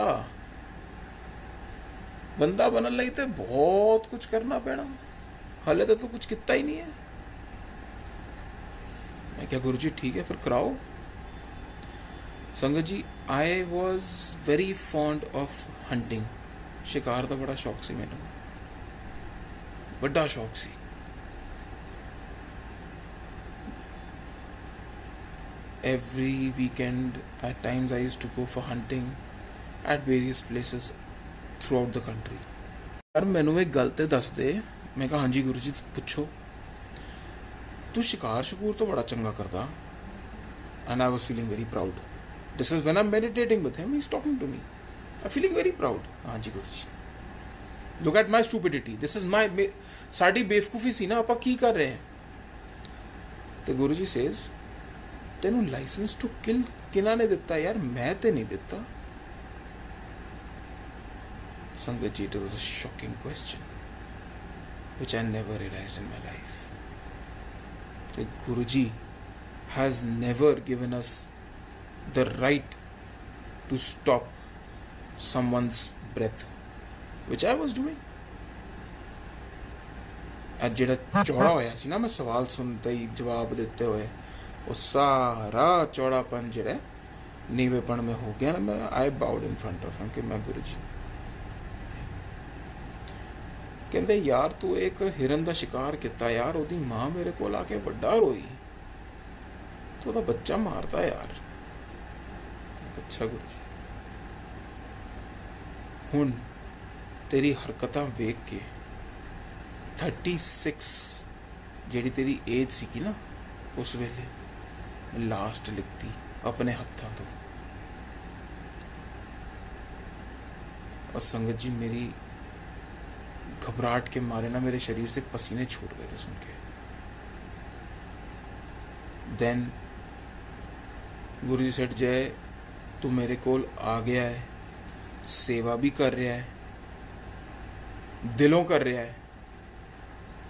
बंदा बनने लई ते बहुत कुछ करना पैना, हाले तो तू कुछ किता ही नहीं है। मैं क्या गुरु जी ठीक है फिर कराओ। संगत जी, I was very fond of hunting. शिकार का बड़ा शौक सी मैनू, बड़ा शौक सी। Every weekend at times I used to go for hunting at various places throughout the country. यार मैनू एक गल ते दस दे। मैं कहा हाँ जी गुरु जी पुछो। तू शिकार शकूर तो बड़ा चंगा करता। And I was feeling very proud. This is when I'm meditating with him, he's talking to me. I'm feeling very proud. हाँ जी गुरु जी, look at my stupidity. This is my sari बेवकूफ़ी सी ना, ਆਪਾਂ ਕੀ ਕਰ ਰਹੇ हैं। तो गुरु जी says तेनू लाइसेंस टू किल किना ने दिता यार, मैं ते नहीं दिता। संगत जी, it was a shocking question which I never realised in my life. तो Guruji has never given us the right to stop someone's breath, which I was doing. ਅੱਜ ਜਿਹੜਾ ਚੌੜਾ ਹੋਇਆ ਸੀ ਨਾ, मैं सवाल सुनते ही जवाब देते हुए वो सारा चौड़ापन जो नीवेपन में हो गया ना। मैं I bowed in front of him कि मैं गुरु जी। कहते यार तू एक हिरन का शिकार किया यार, ओदी मां मेरे को आके बड़ा रोई, तो ओदा बच्चा मारता यार। अच्छा गुरु जी, हुण तेरी हरकतां वेख के 36 जी तेरी एज सी ना उस वेले लास्ट लिखती अपने हत्थों तो। और संगत जी, मेरी घबराहट के मारे ना मेरे शरीर से पसीने छूट गए थे सुन के। देन गुरु जी सेठ जय तू मेरे को आ गया है, सेवा भी कर रहा है, दिलों कर रहा है,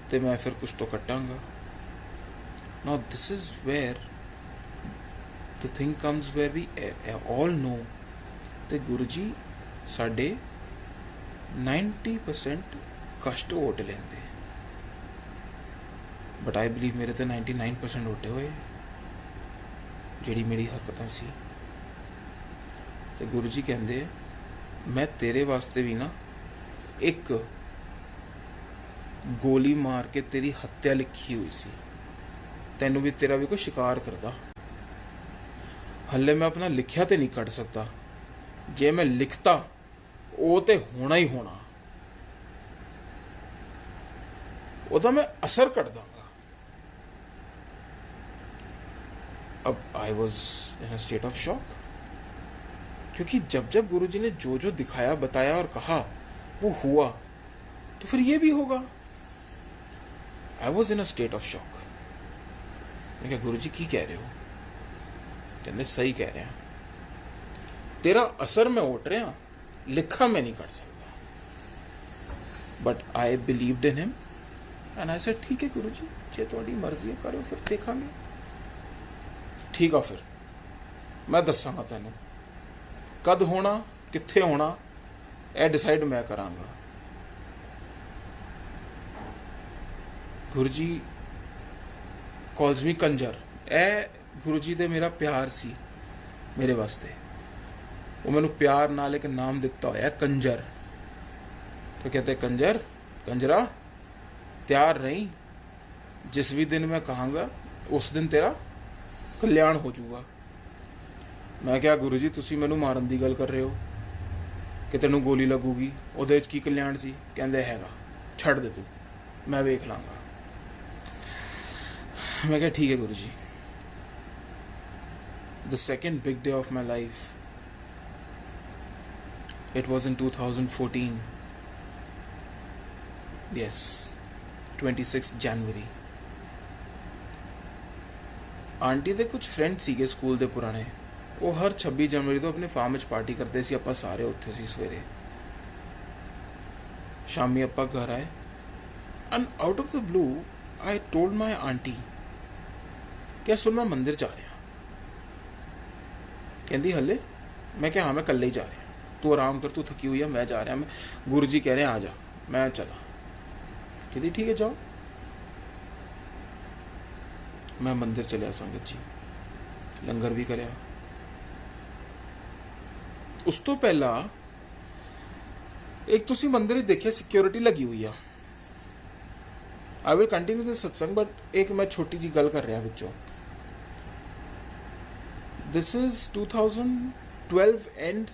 तो मैं फिर कुछ तो कटांगा। Now this is where the thing comes where we all know that Guruji साढ़े 90% कष्ट ओट लेंदे, बट आई बिलीव मेरे तो 99% ओटे हुए जी मेरी हरकतां सी। तो गुरु जी कहते मैं तेरे वास्ते भी ना एक गोली मार के तेरी हत्या लिखी हुई सी, तैनू भी तेरा भी कोई शिकार करता। हले मैं अपना लिखिया तो नहीं कट सकता, जे मैं लिखता वो तो होना ही होना, वो तो मैं असर कर दूंगा। अब आई was in a state of shock, क्योंकि जब जब गुरुजी ने जो जो दिखाया बताया और कहा वो हुआ, तो फिर ये भी होगा। आई was in a state of shock. मैं क्या गुरुजी की कह रहे हो? कहते सही कह रहे हैं, तेरा असर मैं ओट रहा, लिखा मैं नहीं कर सकता। But I believed in him and I said ठीक है गुरु जी, जे थोड़ी मर्जी है करो, फिर देखांगे। ठीक है फिर मैं दसांगा तेनू कद होना कित्थे होना, यह डिसाइड मैं करांगा। गुरु जी कॉल्स मी कंजर। ए गुरु जी दे मेरा प्यार सी मेरे वास्ते, वो मैनू प्यार नाल एक नाम दिता होया कंजर। तो कहते कंजर कंजरा तैयार रही, जिस भी दिन मैं कहांगा उस दिन तेरा कल्याण हो जाऊगा। मैं क्या गुरु जी तुसी मैनू मारन दी गल कर रहे हो कि तेनू गोली लगूगी, उहदे च की कल्याण सी? कहंदे हैगा, छड़ दे तू, मैं वेख लांगा। मैं क्या ठीक है गुरु जी। The second big day of my life, it was in 2014. Yes, 26th January. Aunty ਦੇ ਕੁਝ ਫਰੈਂਡ ਸੀਗੇ ਸਕੂਲ ਦੇ ਪੁਰਾਣੇ, ਉਹ ਹਰ 26 ਜਨਵਰੀ ਤੋਂ ਆਪਣੇ ਫਾਰਮ 'ਚ ਪਾਰਟੀ ਕਰਦੇ ਸੀ। ਆਪਾਂ ਸਾਰੇ ਉੱਥੇ ਸੀ। ਸਵੇਰੇ ਸ਼ਾਮੀ ਆਪਾਂ ਘਰ ਆਏ and out of the blue I told my aunty ਕਿ ਸੁਣ ਮੈਂ ਮੰਦਿਰ ਜਾ ਰਿਹਾ। ਕਹਿੰਦੀ ਹਲੇ? मैं क्या हाँ मैं कल ही जा रहा, तू आराम कर, तू थकी हुई है, मैं जा रहा, मैं गुरु जी कह रहे हैं आ जा। मैं चला। कहती ठीक है जाओ। मैं मंदिर चलिया संगत जी, लंगर भी करया। उस तो पहला एक तुसी मंदिर देखिए सिक्योरिटी लगी हुई है। आई विल कंटिन्यू दिस सत्संग बट एक मैं छोटी जी गल कर रहा विचों। दिस इज 2012 एंड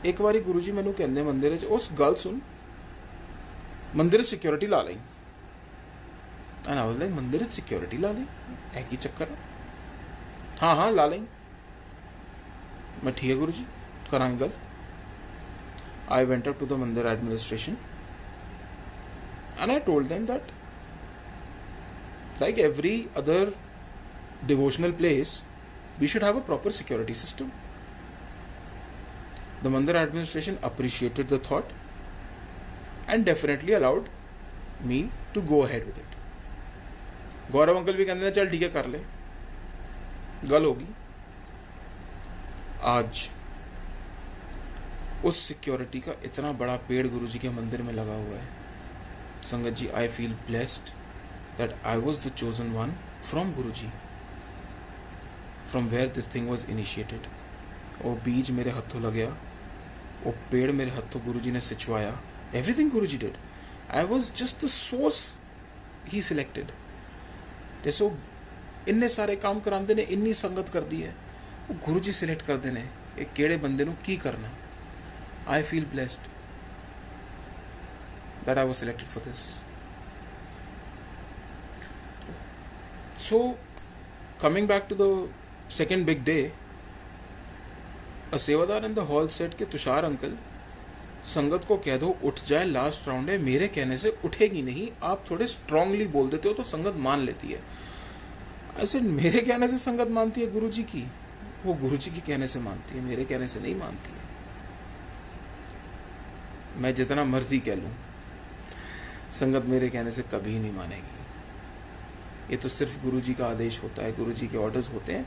एक बारी गुरु जी मैनू कहते मंदिर उस गल सुन, मंदिर सिक्योरिटी ला ली। And I was like mandir security ला ली, है की चक्कर? हाँ हाँ ला ली। मैं ठीक है गुरु जी करांगे गल। I went up to the मंदिर administration and I told them that like every other devotional place we should have a proper security system. The Mandir administration appreciated the thought and definitely allowed me to go ahead with it. Gaurav uncle भी कहते हैं चल ठीक है कर ले, गल होगी। आज उस सिक्योरिटी का इतना बड़ा पेड़ गुरुजी के मंदिर में लगा हुआ है। संगत जी, I feel blessed that I was the chosen one from Guruji, from where this thing was initiated. वो बीज मेरे हाथों लग गया, वो पेड़ मेरे हाथों गुरुजी ने सिंचवाया। Everything Guruji did. I was just the source he selected. जैसे वो इन्ने सारे काम करांदे ने, इन्नी संगत कर दी है, वो गुरुजी सिलेक्ट करते ने एक केड़े बंदे नूं की करना। I feel blessed that I was selected for this. So, coming back to the second big day, a सेवादार in the hall said कि तुषार अंकल संगत को कह दो उठ जाए, लास्ट राउंड है, मेरे कहने से उठेगी नहीं, आप थोड़े स्ट्रांगली बोल देते हो तो संगत मान लेती है। ऐसे मेरे कहने से संगत मानती है गुरुजी की? वो गुरुजी के कहने से मानती है, मेरे कहने से नहीं मानती है। मैं जितना मर्जी कह लूँ, संगत मेरे कहने से कभी नहीं मानेगी। ये तो सिर्फ गुरुजी का आदेश होता है, गुरुजी के ऑर्डर्स होते हैं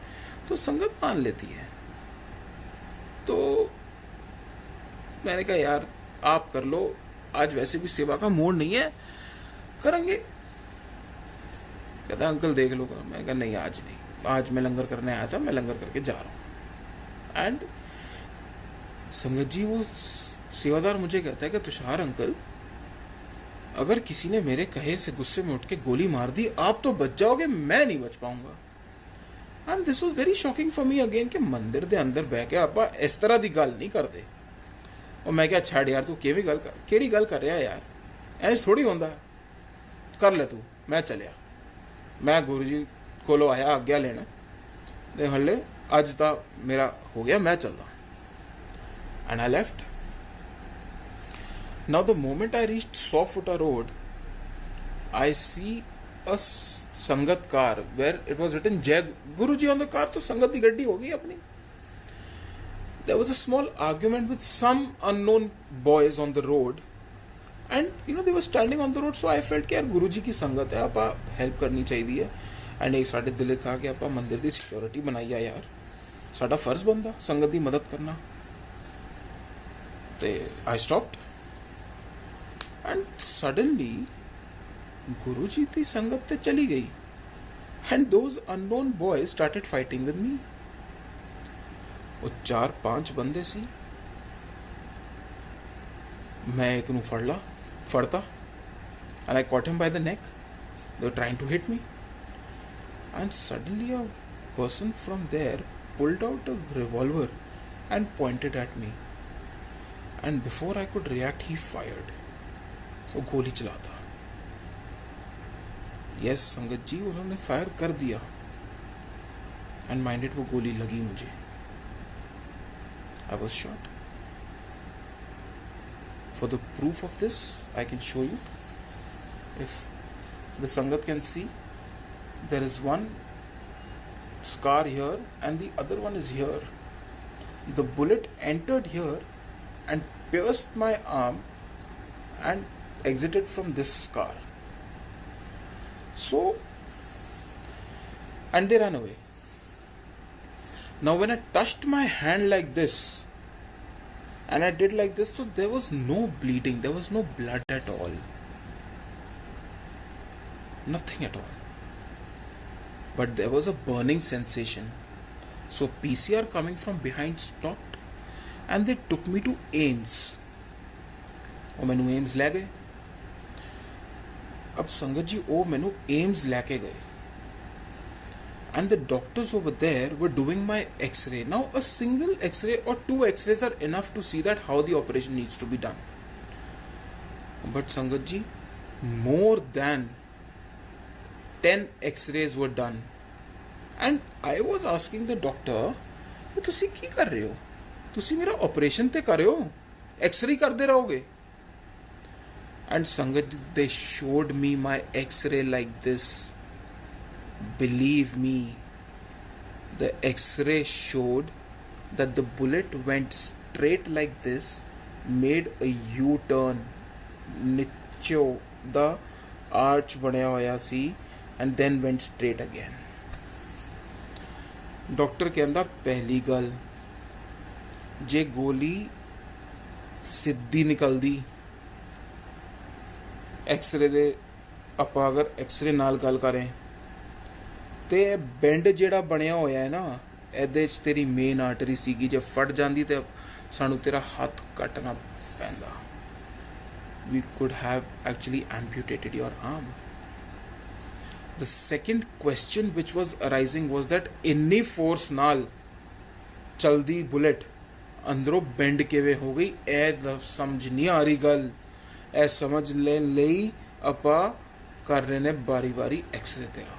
तो संगत मान लेती है। तो मैंने कहा यार आप कर लो, आज वैसे भी सेवा का मूड नहीं है, करेंगे। कहता अंकल देख लो। मैं कहा नहीं आज नहीं, आज मैं लंगर करने आया था, मैं लंगर करके जा रहा हूँ। एंड संगत जी वो सेवादार मुझे कहता है कि तुषार अंकल अगर किसी ने मेरे कहे से गुस्से में उठ के गोली मार दी आप तो बच जाओगे, मैं नहीं बच पाऊंगा। And this was very shocking for me again कि मंदिर दे अंदर बह के आपा इस तरह दी गल नहीं करते। और मैं क्या छड़ यार तू केवी गल कर, केड़ी गल कर रहा है यार, ऐस थोड़ी होंदा, कर ले तू। मैं चलिया, मैं गुरु जी कोलो आया आज्ञा लेना, ते हले अज ता मेरा हो गया, मैं चलदा। And I left. Now the moment I reached 100 Footer Road, I see a Sangat car where it was written Jai Guruji on the car, तो संगत की गड्डी हो गई अपनी। There was a small argument with some unknown boys on the road and you know they were standing on the road, so I felt कि यार गुरुजी की संगत है, आपा हेल्प करनी चाहिए। एंड एक साढ़े दिल था कि आपा मंदिर की सिक्योरिटी बनाई है यार, साडा फर्ज बनता संगत की मदद करना। ते I stopped. And suddenly Guruji की संगत ते चली गई and those unknown boys started fighting with me. वो 4-5 बंदे सी, मैं एक नू फड़ता and I caught him by the neck. They were trying to hit me and suddenly a person from there pulled out a revolver and pointed at me and before I could react he fired. वो गोली चलाता। Yes संगत जी, उन्होंने fire कर दिया and minded वो गोली लगी मुझे। I was shot. For the proof of this I can show you, if the संगत can see, there is one scar here and the other one is here. The bullet entered here and pierced my arm and exited from this scar. So, and they ran away. Now when I touched my hand like this and I did like this, so there was no bleeding, there was no blood at all. Nothing at all. But there was a burning sensation. So PCR coming from behind stopped and they took me to AIMS. और मैनू AIIMS लै गए. अब संगत जी वो मैनू AIIMS लैके गए. And the doctors over there were doing my x-ray. Now a single x-ray or 2 x-rays are enough to see that how the operation needs to be done. But Sangat ji, more than 10 x-rays were done. And I was asking the doctor, तुसी की कर रहे हो? तुसी मेरा operation ते कर रहे हो? एक्सरे करते रहोगे? And Sangat ji, they showed me my x-ray like this. Believe me, the x-ray showed that the bullet went straight like this, made a U-turn, nicho the arch बनया होया सी, and then went straight again. Doctor कहंदा पहली गल, जे गोली सिद्धी निकलदी, x ray दे ਆਪਾਂ अगर x ray नाल गल करें ਤੇ ਬੈਂਡ ਜਿਹੜਾ ਬਣਿਆ ਹੋਇਆ ਹੈ ਨਾ, ਇਹਦੇ 'ਚ ਤੇਰੀ ਮੇਨ ਆਰਟਰੀ ਸੀਗੀ, ਜੇ ਫਟ ਜਾਂਦੀ ਤੇ ਸਾਨੂੰ ਤੇਰਾ ਹੱਥ ਕੱਟਣਾ ਪੈਂਦਾ. We could have actually amputated your arm. The second question which was arising was that ਇੰਨੀ ਫੋਰਸ ਨਾਲ ਚਲਦੀ ਬੁਲਟ ਅੰਦਰੋਂ ਬੈਂਡ ਕਿਵੇਂ ਹੋ ਗਈ, ਇਹ ਸਮਝ ਨਹੀਂ ਆ ਰਹੀ ਗੱਲ. ਇਹ ਸਮਝ ਲੈਣ ਲਈ ਆਪਾਂ ਕਰ ਰਹੇ ਨੇ ਬਾਰੀ ਬਾਰੀ ਐਕਸਰੇ ਤੇਰਾ.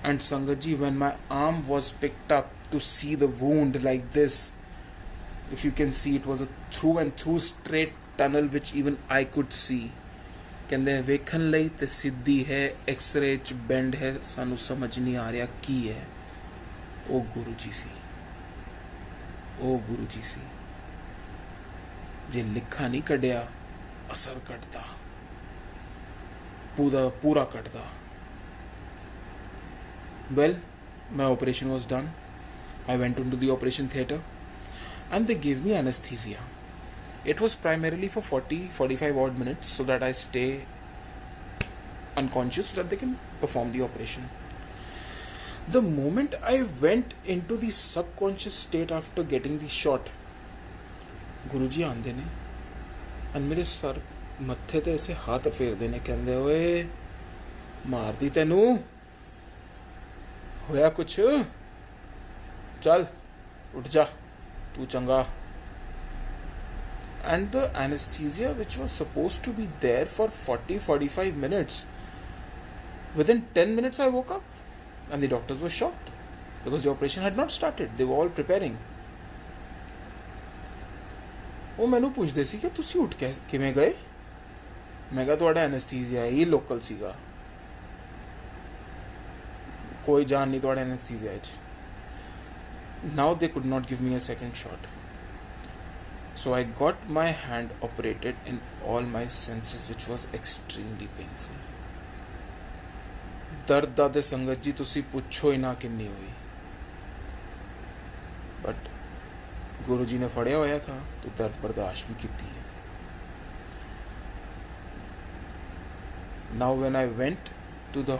And Sangat ji, when my arm was picked up to see the wound like this, if you can see, it was a through and through straight tunnel which even I could see. ਕਹਿੰਦੇ ਵੇਖਣ ਲਈ ਤੇ ਸਿੱਧੀ ਹੈ, x ray 'ਚ band ਹੈ, ਸਾਨੂੰ ਸਮਝ ਨਹੀਂ ਆ ਰਿਹਾ ਕੀ ਹੈ. ਉਹ ਗੁਰੂ ਜੀ ਸੀ, ਉਹ ਗੁਰੂ ਜੀ ਸੀ. ਜੇ ਲਿਖਾ ਨਹੀਂ ਕੱਢਿਆ, ਅਸਰ ਕੱਢਦਾ, ਪੂਰਾ ਕੱਢਦਾ. Well, my operation was done. I went into the operation theatre and they gave me anesthesia. It was primarily for 40-45 odd minutes so that I stay unconscious so that they can perform the operation. The moment I went into the subconscious state after getting the shot, Guruji आंदे ने and मेरे sir मत्थे ते ऐसे हाथ फेरदे ने, कहंदे ओए मार दी तैनू, होया कुछ, चल उठ जा, तू चंगा. And the anesthesia which was supposed to be there for 40-45 minutes, within 10 minutes I woke up and the doctors were shocked because the operation had not started. They were all preparing. वो मैनू पूछते सी कि तुसी उठ के किवें गए. मैं कहा तुहाडा एनेस्थीसिया ही लोकल सीगा, कोई जान नहीं थोड़ा एनेस्थीसिया है. Now they could not give me a second shot. So I got my hand operated in all my senses, which was extremely painful. दर्द दा ते संगत जी तुसी पुछो ही ना किन्नी हुई. But गुरु जी ने फड़िया होया था तो दर्द बर्दाश्त भी की थी. Now when I went to the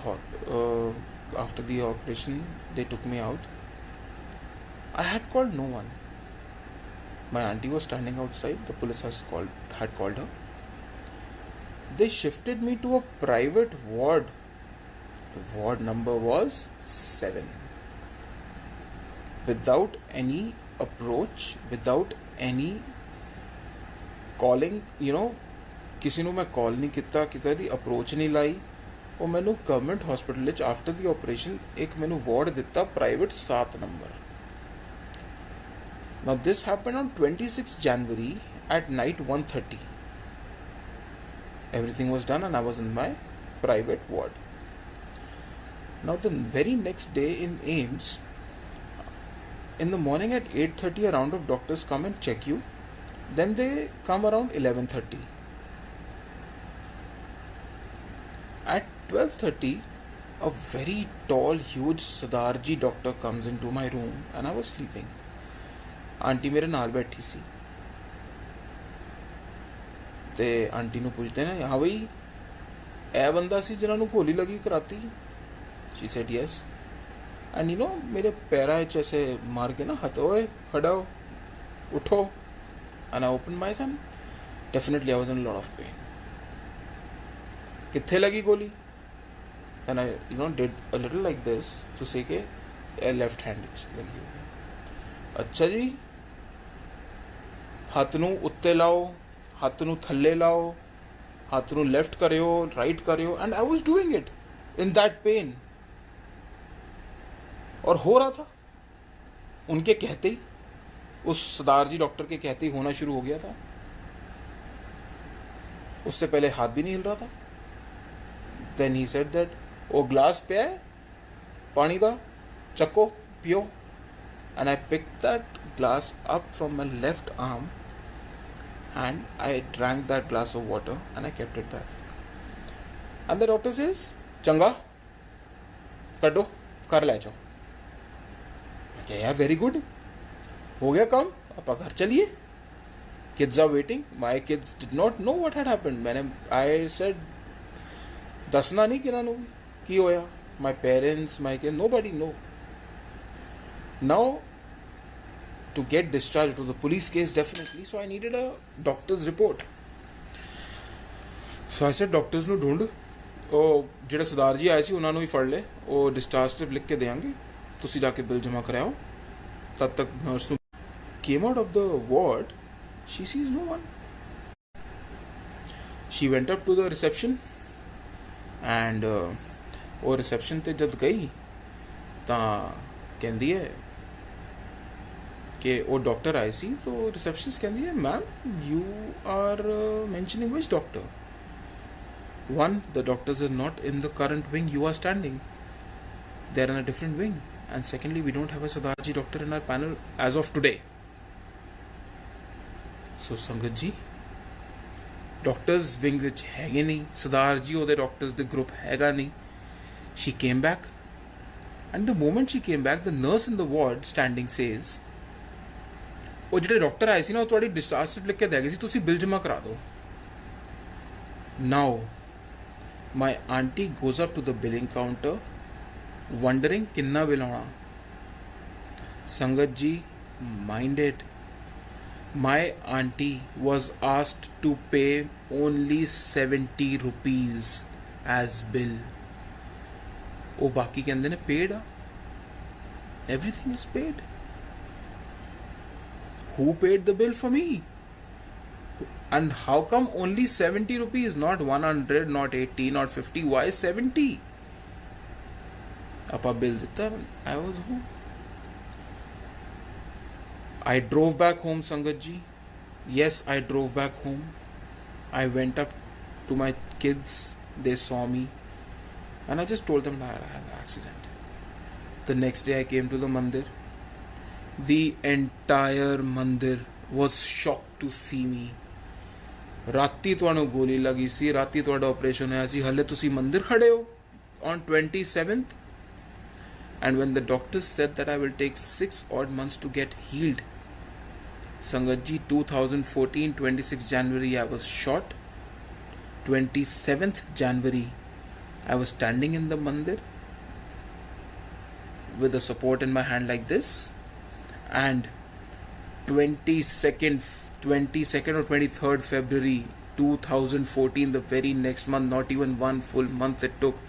after the operation, they took me out. I had called no one. My auntie was standing outside. The police had called her. They shifted me to a private ward. The ward number was 7. Without any approach, without any calling, किसी ਨੂੰ मैं call नहीं किया, किसी the approach नहीं लाई. ਉਹ ਮੈਨੂੰ government hospital ਵਿੱਚ ਆਫਟਰ ਦੀ ਆਪਰੇਸ਼ਨ ਇੱਕ ਮੈਨੂੰ ਵਾਰਡ ਦਿੱਤਾ private 7 number. Now this happened on 26 January at night 1:30. Everything was done and I was in my private ward. Now the very next day in AIMS, in the morning at 8:30 a round of doctors come and check you. Then they come around 11:30. At 12:30, a very tall, huge Sardarji doctor comes into my room and I was sleeping. Aunty मेरे नाल बैठी सी ते aunty ਨੂੰ ਪੁੱਛਦੇ ਨੇ ਹਾਂ ਬਈ ਇਹ ਬੰਦਾ ਸੀ ਜਿਨ੍ਹਾਂ ਨੂੰ ਗੋਲੀ ਲੱਗੀ ਕਰਾਤੀ. She said yes. And you know मेरे पैरा च ऐसे मार के ना हाथ ओए खड़ा हो उठो. And I opened my eyes and definitely I was in a lot of pain. कित्थे लगी गोली? Then I did a little like this to say के left hand लगी होगी. अच्छा जी ਹੱਥ ਨੂੰ ਉੱਤੇ ਲਾਓ, ਹੱਥ ਨੂੰ ਥੱਲੇ ਲਾਓ, ਹੱਥ ਨੂੰ ਲੈਫਟ ਕਰਿਓ, ਰਾइट करियो. And I was doing it in that pain. और हो रहा था उनके कहते ही, उस सरदार जी डॉक्टर के कहते ही होना शुरू हो गया था. उससे पहले हाथ भी नहीं हिल रहा था. देन ही सेड दैट वो ग्लास पे है पानी का, चक्को पियो. And I pick that glass up from my left arm and I drank that glass of water and I kept it back. And the doctor says, चंगा कटो कर ले जाओ. क्या यार वेरी गुड, हो गया काम, आप घर चलिए. Kids are waiting. My kids did not know what had happened. I said दसना नहीं किन्हां नूं की होया. My parents, my kids, nobody know. Now to get discharged, it was a police case definitely, so I needed a doctor's report. So I said doctors ਨੂੰ ਢੂੰਡ, ਉਹ ਜਿਹੜੇ ਸਰਦਾਰ ਜੀ ਆਏ ਸੀ ਉਹਨਾਂ ਨੂੰ ਵੀ ਫੜ ਲੈ, ਉਹ ਡਿਸਚਾਰਜ ਸਲਿਪ ਲਿਖ ਕੇ ਦੇਵਾਂਗੇ, ਤੁਸੀਂ ਜਾ ਕੇ ਬਿੱਲ ਜਮ੍ਹਾਂ ਕਰਾਓ. ਤਦ ਤੱਕ ਨਰਸ ਨੂੰ came out of the ward, she sees no one. She went up to the reception and ਉਹ ਰਿਸੈਪਸ਼ਨ ਤੇ ਜਦ ਗਈ ਤਾਂ ਕਹਿੰਦੀ ਹੈ कि वो डॉक्टर आए सी. तो रिसेप्शनिस्ट कहती है ma'am you are mentioning which doctor. One, the doctors are not in the current wing you are standing, they are in a different wing. And secondly we don't have a Sardar ji doctor in our panel as of today. So संगत जी doctors wing विच हैगे नहीं, सरदार जी ओहदे doctors they group हैगा नहीं. She came back and the moment she came back the nurse in the ward standing says ਉਹ ਜਿਹੜੇ doctor ਆਏ ਸੀ ਨਾ ਉਹ ਤੁਹਾਡੀ ਡਿਸਚਾਰਜ ਸਲਿਪ ਲਿਖ ਕੇ ਦੇ ਗਏ ਸੀ, ਤੁਸੀਂ ਬਿੱਲ ਜਮ੍ਹਾਂ ਕਰਾ ਦਿਓ. Now my aunty goes up to the billing counter wondering ਕਿੰਨਾ ਬਿੱਲ ਆਉਣਾ. ਸੰਗਤ ਜੀ mind it, my aunty was asked to pay only 70 rupees as bill. ਉਹ ਬਾਕੀ ਕਹਿੰਦੇ ਨੇ ਪੇਡ ਆ, everything is paid. Who paid the bill for me? And how come only 70 rupees, not 100, not 80, not 50? Why 70? Appa bill ditta, I was home. I drove back home, Sangat ji. Yes, I drove back home. I went up to my kids. They saw me. And I just told them that I had an accident. The next day I came to the mandir. The entire mandir was shocked to see me. ਰਾਤੀ ਤੁਹਾਨੂੰ ਗੋਲੀ ਲੱਗੀ ਸੀ, ਰਾਤੀ ਤੁਹਾਡਾ operation ਹੋਇਆ ਸੀ, ਹਲੇ ਤੁਸੀਂ ਮੰਦਿਰ ਖੜੇ ਹੋ on 27th. And when the doctors said that I will take 6 odd months to get healed, Sangat ji, 2014 26 January I was shot. 27th January I was standing in the mandir with a support in my hand like this. And 22nd or 23rd February 2014, the very next month, not even one full month it took,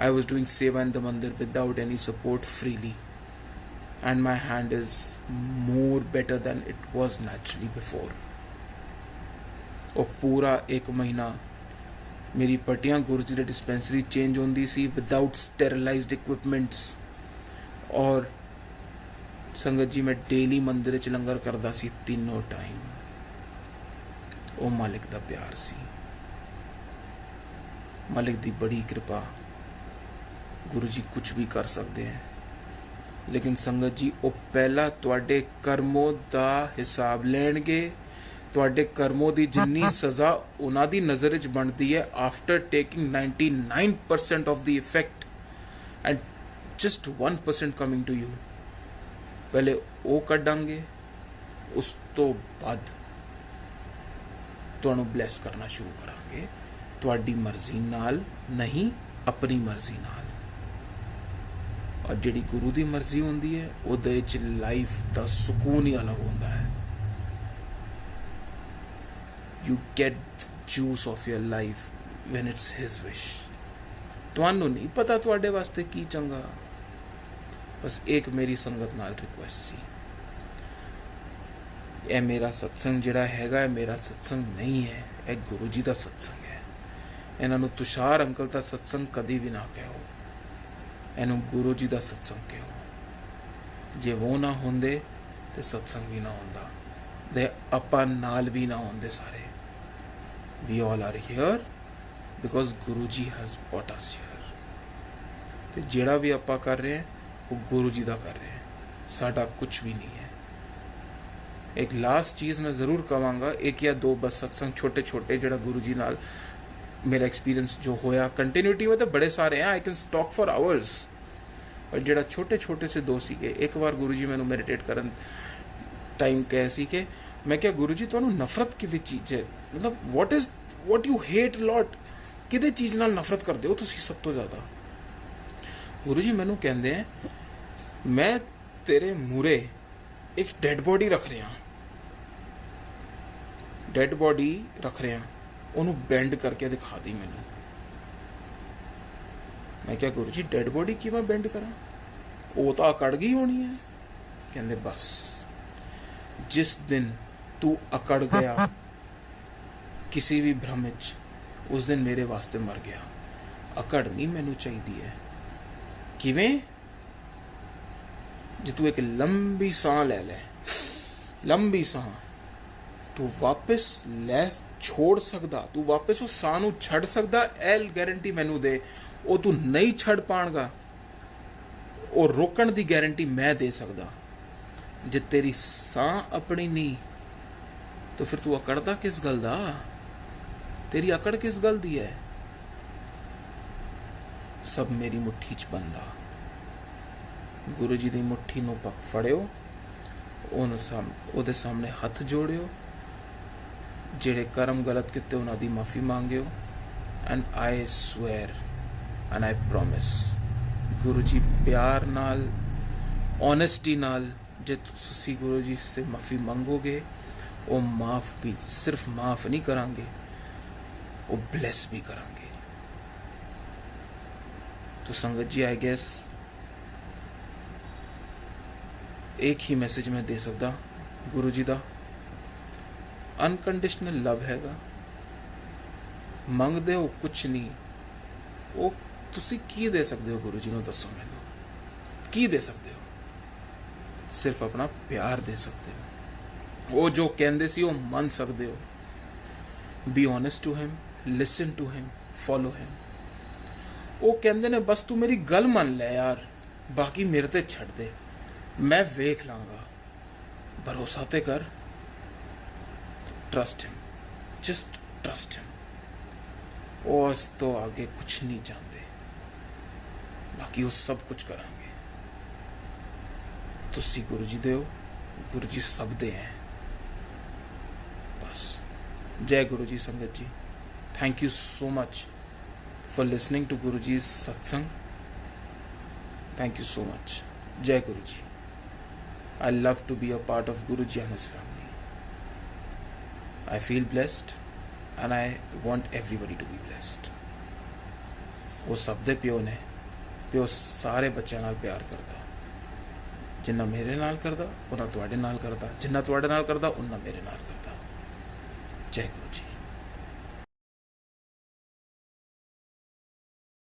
I was doing seva in the mandir without any support, freely. And my hand is more better than it was naturally before. और पूरा 1 महीना मेरी पट्टियां गुरु जी दी dispensary change होंदी सी without sterilised equipments. और संगत जी मैं daily मंदिर च लंगर करदा सी 3 टाइम. ओ मालिक दा प्यार सी, मालिक दी बड़ी कृपा. गुरु जी कुछ भी कर सकते हैं, लेकिन संगत जी वो पहला तुहाडे कर्मों का हिसाब लैणगे। तुहाडे कर्मों की जिन्नी सज़ा उन्हां दी नज़र च बनती है after taking 99% of the effect and just 1% coming to you, पहले वो कड्डांगे, उस तो बाद तुहानू ब्लैस करना शुरू करांगे, तुहाडी मर्जी नाल नहीं, अपनी मर्जी नाल। और जिहड़ी गुरु की मर्जी होंदी है उहदे च लाइफ का सुकून ही अलग होता है। You get juice of your life when it's his wish. तुहानू नहीं पता तुहाडे वास्ते की चंगा। बस एक मेरी संगत नाल रिक्वेस्ट सी, यह मेरा सत्संग जिहड़ा हैगा मेरा सत्संग नहीं है, यह गुरु जी का सत्संग है। इन्हों तुषार अंकल का सत्संग कभी भी ना कहो, इनू गुरु जी का सत्संग कहो। जे वो ना होंदे तो सत्संग भी ना होंदा, ते आपां नाल भी ना होंदे सारे। We all are here because Guru ji has bought us here. तो जिहड़ा भी आपां कर रहे हैं वो गुरु जी का कर रहे हैं, साडा कुछ भी नहीं है। एक लास्ट चीज़ मैं ज़रूर कहांगा, एक या दो बस सत्संग छोटे छोटे जिहड़ा गुरु जी नाल मेरा एक्सपीरियंस जो होया, कंटिन्यूटी में तो बड़े सारे हैं, I can talk for hours, पर जिहड़ा छोटे छोटे से दो सीगे। एक बार गुरु जी मैनू मैडिटेट करन टाइम कहे सी कि मैं क्या गुरु जी तुहानू नफरत किहदी चीज़ है, मतलब वॉट यू हेट लॉट, किहदी चीज़ नाल नफरत करदे हो तुसीं सब तो ज़्यादा। गुरु जी मैनू कहंदे हैं मैं तेरे मूरे एक डेड बॉडी रख रहा, डेड बॉडी रख रहा, उन्होंने बेंड करके दिखा दी मैनू। मैं क्या गुरु जी डेड बॉडी किवें बेंड करा, वो तो अकड़ गई होनी है। कहते बस जिस दिन तू अकड़ गया किसी भी भ्रम च, उस दिन मेरे वास्ते मर गया। अकड़ नहीं मैनू चाहिए है। किवें? जे तू एक लंबी सांह ले ले, लंबी सांह तू वापस ले छोड़ सकदा, तू वापस उस सांह नू छड़ सकदा, एल गारंटी मैनू दे। वो तू नहीं छड़ पाएगा, और रोकण दी गारंटी मैं दे सकदा। जे तेरी सांह अपनी नहीं तो फिर तू अकड़दा किस गल दा? तेरी अकड़ किस गल दी है? सब मेरी मुट्ठी च बंदा। गुरु जी की मुट्ठी नू फड़ियो, उहदे सामने हथ जोड़ियो, जिहड़े कर्म गलत किते उन्हां दी माफ़ी मांगियो। And I swear and I promise, Guru ji प्यार नाल, ऑनेस्टी नाल जे तुसीं गुरु जी से माफ़ी मंगोगे, वो माफ़ भी सिर्फ माफ़ नहीं करांगे, वो ब्लेस भी करांगे। तो संगत जी आई गेस एक ही मैसेज मैं दे सकदा गुरु जी का, अनकंडीशनल लव हैगा। मंगदे हो कुछ नहीं, वो तुसी की दे सकते हो गुरु जी नूं, दसो मैनू की दे सकते हो? सिर्फ अपना प्यार दे सकते हो। वो जो कहंदे सी वो मन सकते हो। Be honest to him, listen to him, follow him. वो कहंदे ने बस तू मेरी गल मन ले यार, बाकी मेरे ते छड़ दे, मैं वेख लांगा। भरोसा ते कर, trust him, just trust him. वो अस तो आगे कुछ नहीं चाहते, बाकी वो सब कुछ करांगे। तुसी गुरु जी दे हो, गुरु जी सब दे हैं। बस जय गुरु जी। संगत जी, thank you so much for listening to Guru ji सत्संग। Thank you so much. जय गुरु जी। I love to be a part of Guruji and his family. I feel blessed and I want everybody to be blessed. वो सब दे प्यो ने, प्यो सारे बच्चों नाल प्यार करता, जिन्ना मेरे नाल करता उन्ना तुहाडे नाल करता, जिन्ना तुहाडे नाल करता उन्ना मेरे नाल करता। जय गुरु जी।